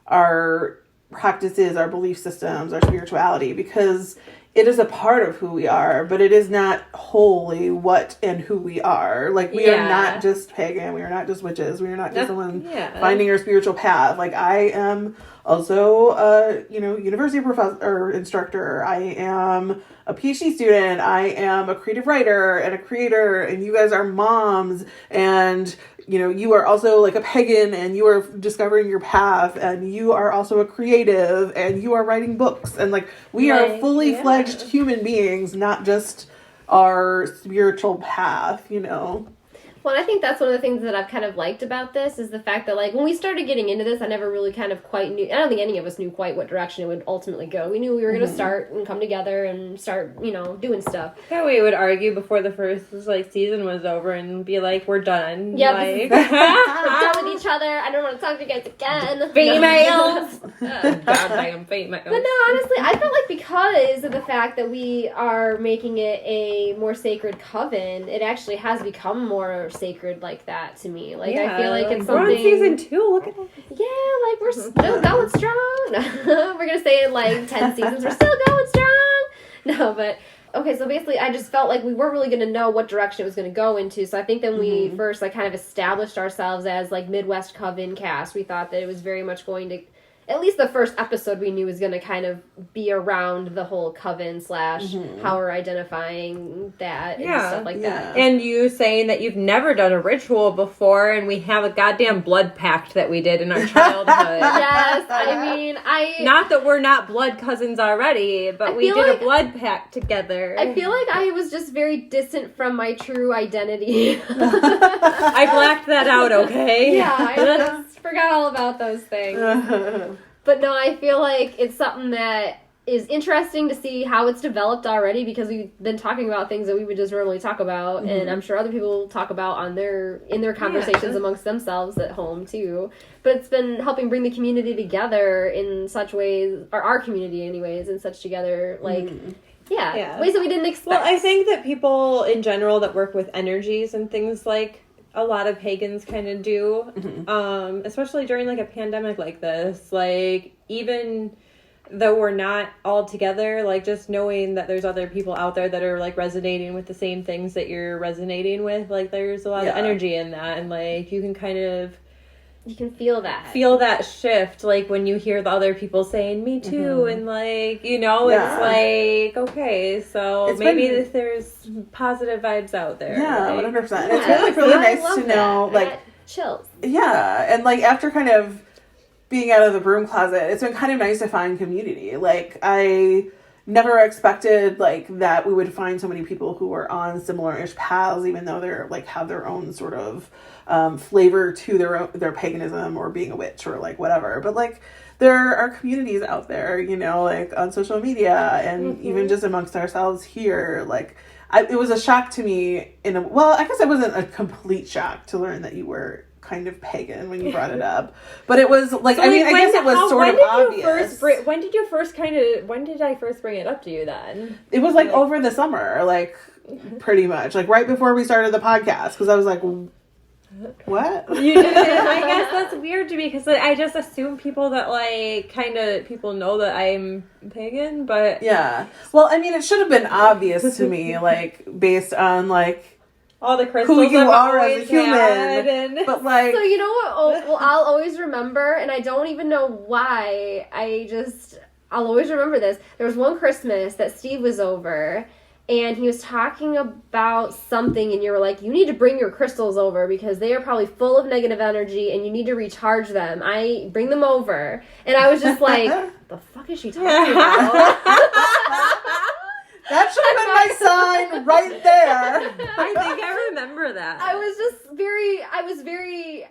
Speaker 3: our practices, our belief systems, our spirituality, because it is a part of who we are, but it is not wholly what and who we are. Like, we are not just pagan. We are not just witches. We are not just someone finding our spiritual path. Like, I am also a, university professor or instructor. I am a PhD student. I am a creative writer and a creator, and you guys are moms, and you are also like a pagan, and you are discovering your path, and you are also a creative, and you are writing books, and like we are fully fledged human beings, not just our spiritual path,
Speaker 1: Well, I think that's one of the things that I've kind of liked about this is the fact that, like, when we started getting into this, I never really kind of quite knew, I don't think any of us knew quite what direction it would ultimately go. We knew we were going to start and come together and start, doing stuff.
Speaker 2: Yeah, we would argue before the first, season was over and be like, we're done.
Speaker 1: Yeah,
Speaker 2: like,
Speaker 1: we're done with each other. I don't want to talk to you guys again.
Speaker 2: Females! Goddamn females.
Speaker 1: But no, honestly, I felt like because of the fact that we are making it a more sacred coven, it actually has become more sacred like that to me. Like, I feel like it's something.
Speaker 2: We're on season 2. Look at that.
Speaker 1: Yeah, like we're still going strong. We're gonna say in like 10 seasons we're still going strong. No, but okay. So basically, I just felt like we weren't really gonna know what direction it was gonna go into. So I think then we first like kind of established ourselves as like Midwest Coven Cast. We thought that it was very much going to. At least the first episode we knew was going to kind of be around the whole coven / how we're identifying that and stuff like that.
Speaker 2: And you saying that you've never done a ritual before, and we have a goddamn blood pact that we did in our childhood.
Speaker 1: Yes, I mean,
Speaker 2: Not that we're not blood cousins already, but we did a blood pact together.
Speaker 1: I feel like I was just very distant from my true identity.
Speaker 2: I blacked that out, okay?
Speaker 1: Yeah, I just forgot all about those things. But no, I feel like it's something that is interesting to see how it's developed already, because we've been talking about things that we would just normally talk about, and I'm sure other people talk about in their conversations amongst themselves at home too. But it's been helping bring the community together in such ways, or our community anyways, in such together, like... Yeah, ways that we didn't expect.
Speaker 2: Well, I think that people in general that work with energies and things like a lot of pagans kind of do, especially during like a pandemic like this, like even though we're not all together, like just knowing that there's other people out there that are like resonating with the same things that you're resonating with, like there's a lot of energy in that, and like you can kind of
Speaker 1: feel that
Speaker 2: shift, like when you hear the other people saying me too, and like it's like, okay, so it's maybe there's positive vibes out there.
Speaker 3: 100%. It's really nice to know, like,
Speaker 1: chills.
Speaker 3: And like after kind of being out of the broom closet, it's been kind of nice to find community. Like, I never expected like that we would find so many people who are on similar-ish paths, even though they're like have their own sort of flavor to their paganism or being a witch or like whatever. But like there are communities out there, like on social media and even just amongst ourselves here. Like it was a shock to me I guess it wasn't a complete shock to learn that you were kind of pagan when you brought it up, but it was like, so I mean, I guess it was sort of obvious.
Speaker 2: When did I first bring it up to you then?
Speaker 3: It was like over the summer, like pretty much like right before we started the podcast, because I was like, what?
Speaker 2: You did it? I guess that's weird to me, because I just assume people that like kind of people know that I'm pagan, but
Speaker 3: well, I mean, it should have been obvious to me, like based on like
Speaker 2: all the crystals
Speaker 3: who you are as a human, but like,
Speaker 1: so you know what? Well, I'll always remember, and I don't even know why. I'll always remember this. There was one Christmas that Steve was over, and he was talking about something, and you were like, you need to bring your crystals over because they are probably full of negative energy, and you need to recharge them. I bring them over, and I was just like, the fuck is she talking about?
Speaker 3: That should have been my sign like right there.
Speaker 2: I think I remember that.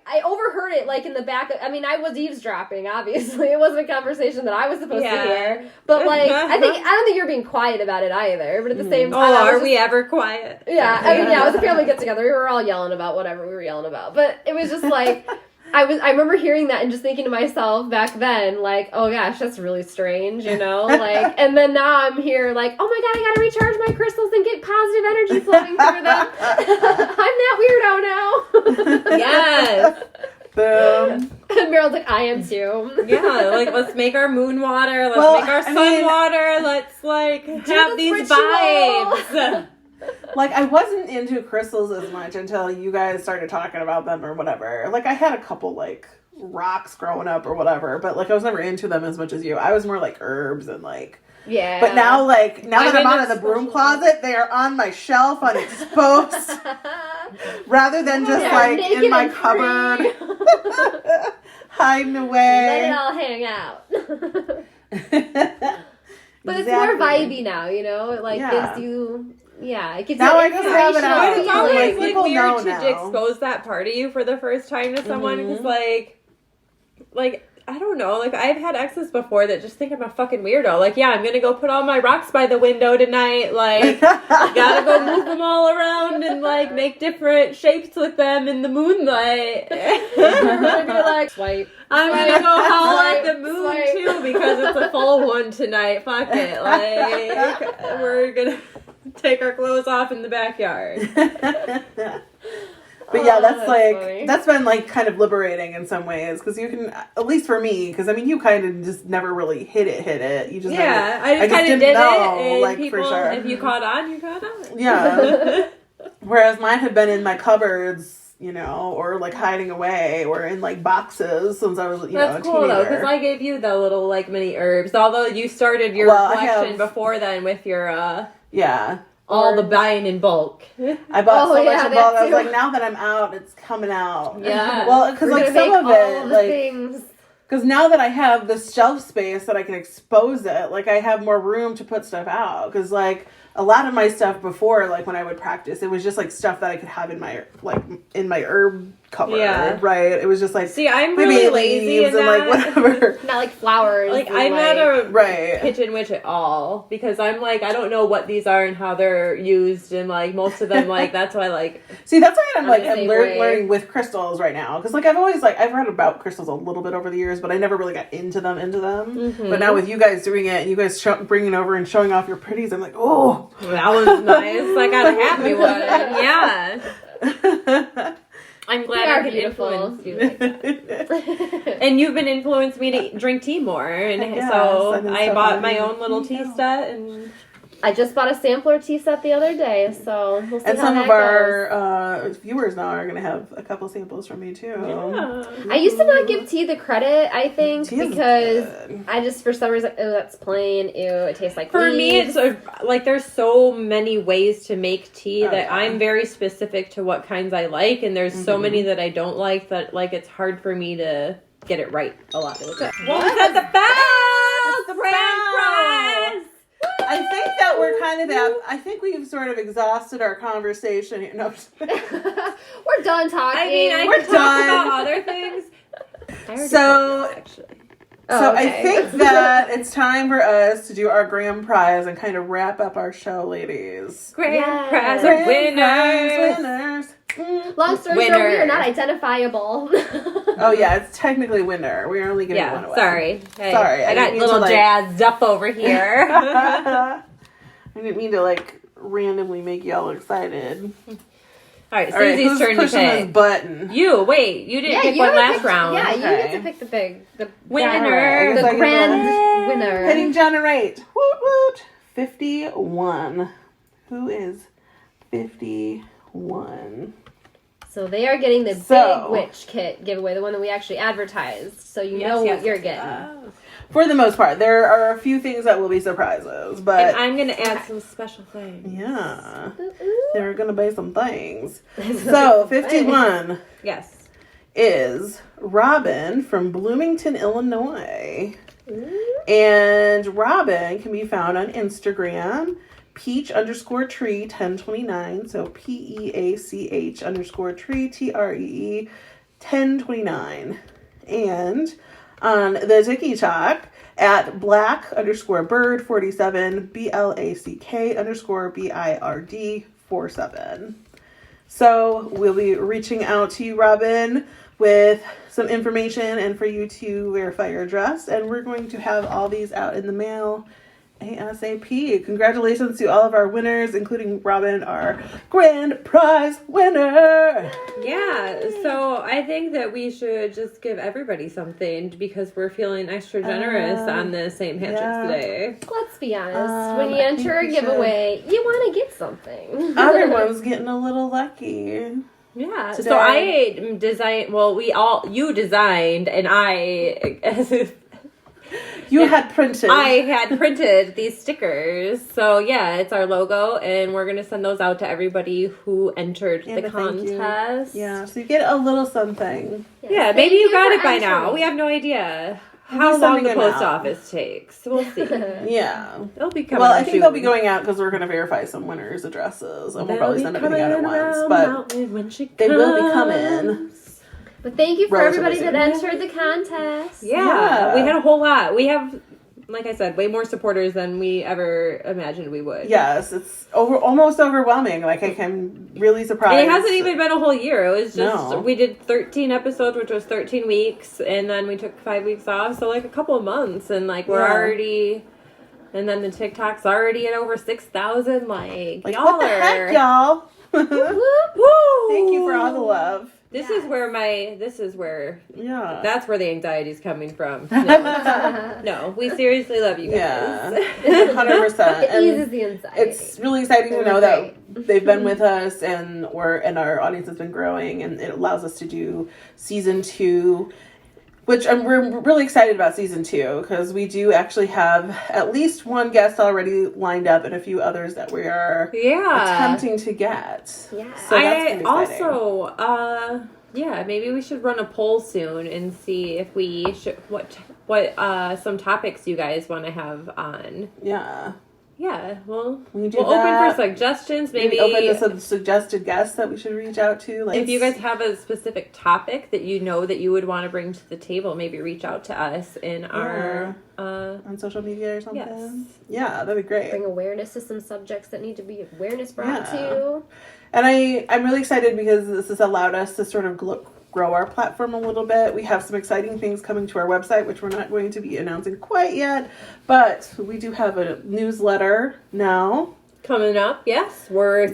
Speaker 1: I overheard it like in the back. I mean, I was eavesdropping, obviously. It wasn't a conversation that I was supposed to hear. But like, I don't think you're being quiet about it either. But at the same time,
Speaker 2: are we ever quiet?
Speaker 1: Yeah, I mean, yeah, it was a family get together. We were all yelling about whatever we were yelling about. But it was just like, I remember hearing that and just thinking to myself back then, like, oh gosh, that's really strange, you know? Like, and then now I'm here like, oh my god, I gotta recharge my crystals and get positive energy flowing through them. I'm that weirdo now.
Speaker 2: Yes.
Speaker 3: Boom.
Speaker 1: And Meryl's like, I am too.
Speaker 2: Yeah, like, let's make our moon water, let's make our sun water, let's, like, have these
Speaker 1: ritual.
Speaker 2: vibes.
Speaker 3: Like, I wasn't into crystals as much until you guys started talking about them or whatever. Like, I had a couple, like, rocks growing up or whatever, but, like, I was never into them as much as you. I was more, like, herbs and, like...
Speaker 1: Yeah.
Speaker 3: But now, like, that I'm out of the broom closet, they are on my shelf, unexposed. Rather than just, like, in my cupboard. Hiding away.
Speaker 1: Let it all hang out. But it's more vibey now, you know? It, like, gives you... Yeah, it gives
Speaker 3: now
Speaker 1: you
Speaker 3: I just have it out.
Speaker 2: It's always like weird to
Speaker 3: now.
Speaker 2: expose that part of you for the first time to someone because like I don't know, like I've had exes before that just think I'm a fucking weirdo. Like, yeah, I'm gonna go put all my rocks by the window tonight. Like, gotta go move them all around and like make different shapes with them in the moonlight.
Speaker 1: We're gonna be like, swipe.
Speaker 2: I'm gonna go howl at the moon too because it's a full one tonight. Fuck it, like we're gonna take our clothes off in the backyard.
Speaker 3: But yeah, that's like,
Speaker 1: funny.
Speaker 3: That's been like kind of liberating in some ways because you can, at least for me, because I mean, you kind of just never really hit it. You just
Speaker 2: I just kind of did
Speaker 3: know,
Speaker 2: it, and
Speaker 3: like,
Speaker 2: people,
Speaker 3: for sure.
Speaker 2: if you caught on, you caught on.
Speaker 3: Yeah. Whereas mine had been in my cupboards, you know, or like hiding away, or in like boxes since I was, you know, a
Speaker 2: That's cool though,
Speaker 3: teenager.
Speaker 2: because I gave you the little like mini herbs. Although you started your collection before then with your all the buying in bulk.
Speaker 3: I bought so much in bulk. I was
Speaker 1: too.
Speaker 3: like, now that I'm out, it's coming out.
Speaker 2: Yeah.
Speaker 3: Well, because like some of it, like,
Speaker 1: things.
Speaker 3: because now that I have the shelf space that I can expose it, like I have more room to put stuff out. Because like a lot of my stuff before, like when I would practice, it was just like stuff that I could have in my herb cupboard.
Speaker 2: Yeah.
Speaker 3: Right. It was just like,
Speaker 2: see, I'm really lazy in
Speaker 3: and like whatever.
Speaker 1: Not like flowers.
Speaker 2: Like I'm not a
Speaker 3: kitchen
Speaker 2: kitchen witch at all because I'm like I don't know what these are and how they're used and like most of them like that's why like.
Speaker 3: See, that's why I'm
Speaker 1: same way.
Speaker 3: learning with crystals right now because like I've always like I've read about crystals a little bit over the years, but I never really got into them.
Speaker 2: Mm-hmm.
Speaker 3: But now with you guys doing it, and you guys bringing over and showing off your pretties, I'm like, oh,
Speaker 2: that was nice. I got a happy one. Yeah. I'm glad I could influence you like that. And you've been influenced me to drink tea more. And so I bought my own little tea set. And
Speaker 1: I just bought a sampler tea set the other day, so we'll see
Speaker 3: and
Speaker 1: how
Speaker 3: some
Speaker 1: that
Speaker 3: of our viewers now are going to have a couple samples from me too.
Speaker 2: yeah.
Speaker 1: I used to not give tea the credit, I think,
Speaker 3: Tea is
Speaker 1: because
Speaker 3: good.
Speaker 1: I just, for some reason, that's plain, ew, it tastes like
Speaker 2: For me,
Speaker 1: leaves.
Speaker 2: it's like there's so many ways to make tea that
Speaker 3: yeah.
Speaker 2: I'm very specific to what kinds I like, and there's so many that I don't like that like it's hard for me to get it right a lot of the time. What was that? The bell!
Speaker 3: The
Speaker 2: Grand prize!
Speaker 3: I think that we're kind of at. I think we've sort of exhausted our conversation here. No,
Speaker 1: We're done talking.
Speaker 2: I mean, I
Speaker 3: We're
Speaker 2: could talk
Speaker 3: done.
Speaker 2: about other things. I already
Speaker 3: So-
Speaker 2: talked, actually.
Speaker 3: So
Speaker 1: okay.
Speaker 3: I think that it's time for us to do our grand prize and kind of wrap up our show, ladies.
Speaker 2: Grand
Speaker 1: Yes.
Speaker 2: prize of
Speaker 3: Grand
Speaker 2: winners.
Speaker 3: prize winners.
Speaker 1: Long story short, we
Speaker 2: Winner.
Speaker 1: are not identifiable.
Speaker 3: Oh yeah, it's technically winner. We're only giving one
Speaker 2: Yeah,
Speaker 3: away.
Speaker 2: sorry. Hey,
Speaker 3: Sorry,
Speaker 2: I
Speaker 3: I
Speaker 2: got
Speaker 3: didn't mean
Speaker 2: little
Speaker 3: to, like-
Speaker 2: jazzed up over here.
Speaker 3: I didn't mean to like randomly make y'all excited.
Speaker 2: All right,
Speaker 3: All right,
Speaker 2: Susie's
Speaker 3: who's
Speaker 2: turn to
Speaker 3: pushing this
Speaker 2: pick.
Speaker 3: button?
Speaker 2: You didn't pick one
Speaker 1: haven't
Speaker 2: last
Speaker 1: picked-
Speaker 2: round.
Speaker 1: Yeah, you
Speaker 3: Okay.
Speaker 1: get to pick the
Speaker 2: Winner.
Speaker 3: Alright, I
Speaker 1: the
Speaker 3: guess
Speaker 1: grand winner.
Speaker 3: Hitting generate. Woot woot. 51. Who is 51?
Speaker 1: So they are getting the
Speaker 3: So-
Speaker 1: big witch kit giveaway, the one that we actually advertised. So you know what you're getting.
Speaker 3: For the most part, there are a few things that will be surprises, but
Speaker 2: And I'm going to add some special things.
Speaker 3: yeah, there are going to be some things. So 51
Speaker 2: Yes.
Speaker 3: is Robin from Bloomington, Illinois. And Robin can be found on Instagram. Peach_tree 1029. So PEACH_tree TREE 1029. And on the TikTok at black_bird 47 BLACK_BIRD 47. So we'll be reaching out to you, Robin, with some information and for you to verify your address. And we're going to have all these out in the mail ASAP. Congratulations to all of our winners, including Robin, our grand prize winner.
Speaker 2: Yeah, so I think that we should just give everybody something because we're feeling extra generous on the St. Patrick's Day.
Speaker 1: Let's be honest. When you enter a giveaway, you want to get something.
Speaker 3: Everyone's getting a little lucky.
Speaker 2: Yeah,
Speaker 3: Today.
Speaker 2: so I designed, well, you designed, and
Speaker 3: You had printed.
Speaker 2: I had printed these stickers. So, yeah, it's our logo, and we're going to send those out to everybody who entered the contest.
Speaker 3: Yeah, so you get a little something.
Speaker 2: Yeah, maybe you got it by now. We have no idea how long the post office takes. We'll see.
Speaker 3: Yeah.
Speaker 2: They'll be coming
Speaker 3: Well, I think they'll be going out because we're going to verify some winners' addresses, and we'll probably send everything out at once. But they will be coming.
Speaker 1: But thank you for everybody that entered the contest.
Speaker 2: Yeah, we had a whole lot. We have, like I said, way more supporters than we ever imagined we would.
Speaker 3: Yes, it's almost overwhelming. Like, I'm really surprised.
Speaker 2: And it hasn't even been a whole year. It was just, we did 13 episodes, which was 13 weeks, and then we took 5 weeks off. So, like, a couple of months, and, like, we're already... And then the TikTok's already at over 6,000. Like y'all
Speaker 3: what the heck, y'all?
Speaker 2: Woo!
Speaker 3: Thank you for all the love.
Speaker 2: This is where
Speaker 3: yeah.
Speaker 2: That's where the anxiety's coming from. No, we seriously love you guys.
Speaker 3: Yeah, 100%.
Speaker 1: It eases the anxiety.
Speaker 3: It's really exciting to know that they've been with us and our audience has been growing, and it allows us to do season 2. Which we're really excited about season 2 because we do actually have at least one guest already lined up and a few others that we are attempting to get. Yeah. So that's
Speaker 2: also, maybe we should run a poll soon and see if we should what some topics you guys want to have on.
Speaker 3: Yeah.
Speaker 2: Yeah, we'll
Speaker 3: open
Speaker 2: for suggestions. Maybe
Speaker 3: open to some suggested guests that we should reach out to.
Speaker 2: If you guys have a specific topic that you know that you would want to bring to the table, maybe reach out to us in our
Speaker 3: on social media or something.
Speaker 2: Yes.
Speaker 3: Yeah, that'd be great.
Speaker 1: Bring awareness to some subjects that need to be brought to.
Speaker 3: And I'm really excited because this has allowed us to sort of grow our platform a little bit. We have some exciting things coming to our website, which we're not going to be announcing quite yet, but we do have a newsletter now.
Speaker 2: Coming up, yes. We're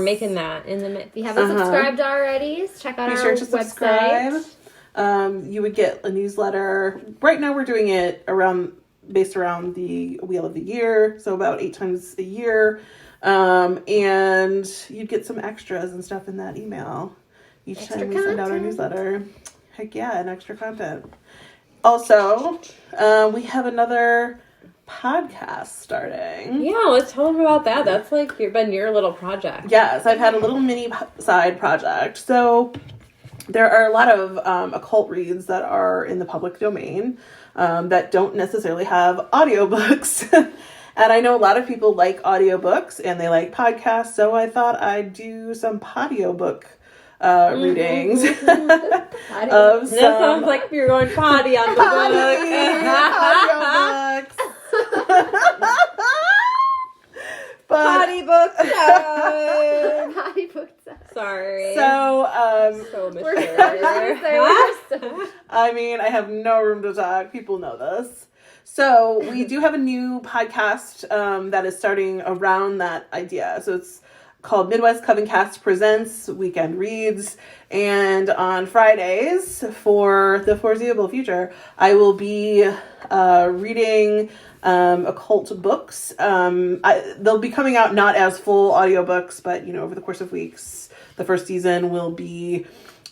Speaker 2: making that in the mix.
Speaker 1: If you haven't subscribed already, check out our website.
Speaker 3: You would get a newsletter. Right now we're doing it based around the Wheel of the Year, so about 8 times a year. And you'd get some extras and stuff in that email each time we send out our newsletter. Heck yeah, and extra content. Also, we have another podcast starting.
Speaker 2: Yeah, let's tell them about that. That's like been your little project.
Speaker 3: Yes, I've had a little mini side project. So there are a lot of occult reads that are in the public domain that don't necessarily have audiobooks. And I know a lot of people like audiobooks and they like podcasts, so I thought I'd do some podiobook readings.
Speaker 2: That sounds like you're going potty on the
Speaker 3: audiobooks.
Speaker 2: Potty book time.
Speaker 1: Potty book time.
Speaker 2: Sorry.
Speaker 3: So
Speaker 1: mature.
Speaker 3: I mean, I have no room to talk. People know this. So we do have a new podcast that is starting around that idea. So it's called Midwest Coven Cast Presents Weekend Reads. And on Fridays for the foreseeable future, I will be reading occult books. They'll be coming out not as full audiobooks, but, over the course of weeks. The first season will be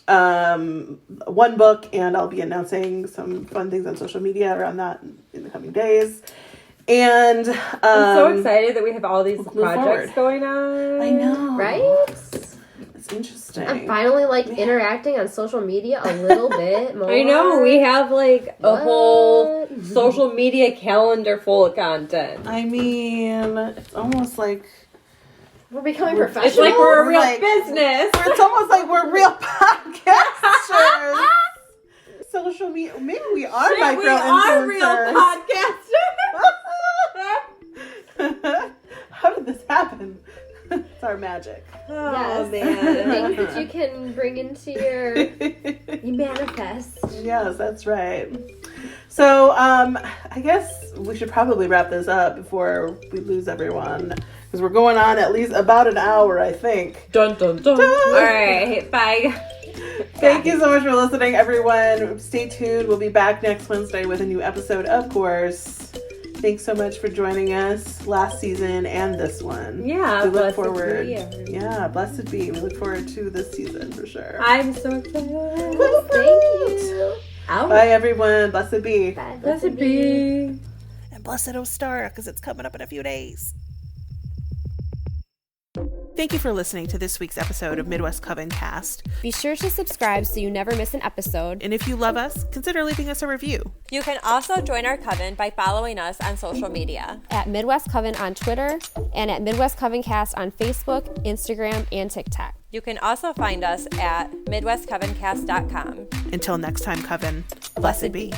Speaker 3: one book, and I'll be announcing some fun things on social media around that in the coming days. And I'm
Speaker 2: so excited that we have all these projects going on.
Speaker 3: I know,
Speaker 1: right?
Speaker 3: It's interesting.
Speaker 1: I'm finally like interacting on social media a little bit more.
Speaker 2: I know, we have like a
Speaker 1: What?
Speaker 2: whole social media calendar full of content.
Speaker 3: I mean, it's almost like
Speaker 1: We're becoming
Speaker 3: We're-
Speaker 1: professional.
Speaker 2: It's like we're a real
Speaker 3: Like-
Speaker 2: business.
Speaker 3: it's almost like we're real podcasters. Social media. Maybe we are
Speaker 2: Shit,
Speaker 3: micro
Speaker 2: we are real
Speaker 3: podcasters. How did this happen? It's our magic.
Speaker 2: Oh,
Speaker 1: Yes.
Speaker 2: man.
Speaker 1: Things that you can bring into your you manifest.
Speaker 3: Yes, that's right. So, I guess we should probably wrap this up before we lose everyone. Because we're going on at least about an hour, I think.
Speaker 2: Dun, dun, dun. All right, bye.
Speaker 3: Thank you so much for listening, everyone. Stay tuned. We'll be back next Wednesday with a new episode, of course. Thanks so much for joining us last season and this one.
Speaker 2: Yeah,
Speaker 3: we look
Speaker 2: blessed
Speaker 3: forward.
Speaker 2: be, everyone.
Speaker 3: Yeah, blessed be. We look forward to this season for sure.
Speaker 2: I'm so excited.
Speaker 1: Thank you.
Speaker 2: Ow.
Speaker 3: Bye, everyone. Blessed be.
Speaker 1: Bye.
Speaker 2: Blessed be.
Speaker 3: And blessed O Star, because it's coming up in a few days. Thank you for listening to this week's episode of Midwest Coven Cast.
Speaker 1: Be sure to subscribe so you never miss an episode.
Speaker 3: And if you love us, consider leaving us a review.
Speaker 4: You can also join our coven by following us on social media.
Speaker 1: At Midwest Coven on Twitter and at Midwest Coven Cast on Facebook, Instagram, and TikTok.
Speaker 4: You can also find us at MidwestCovenCast.com.
Speaker 3: Until next time, Coven, blessed be.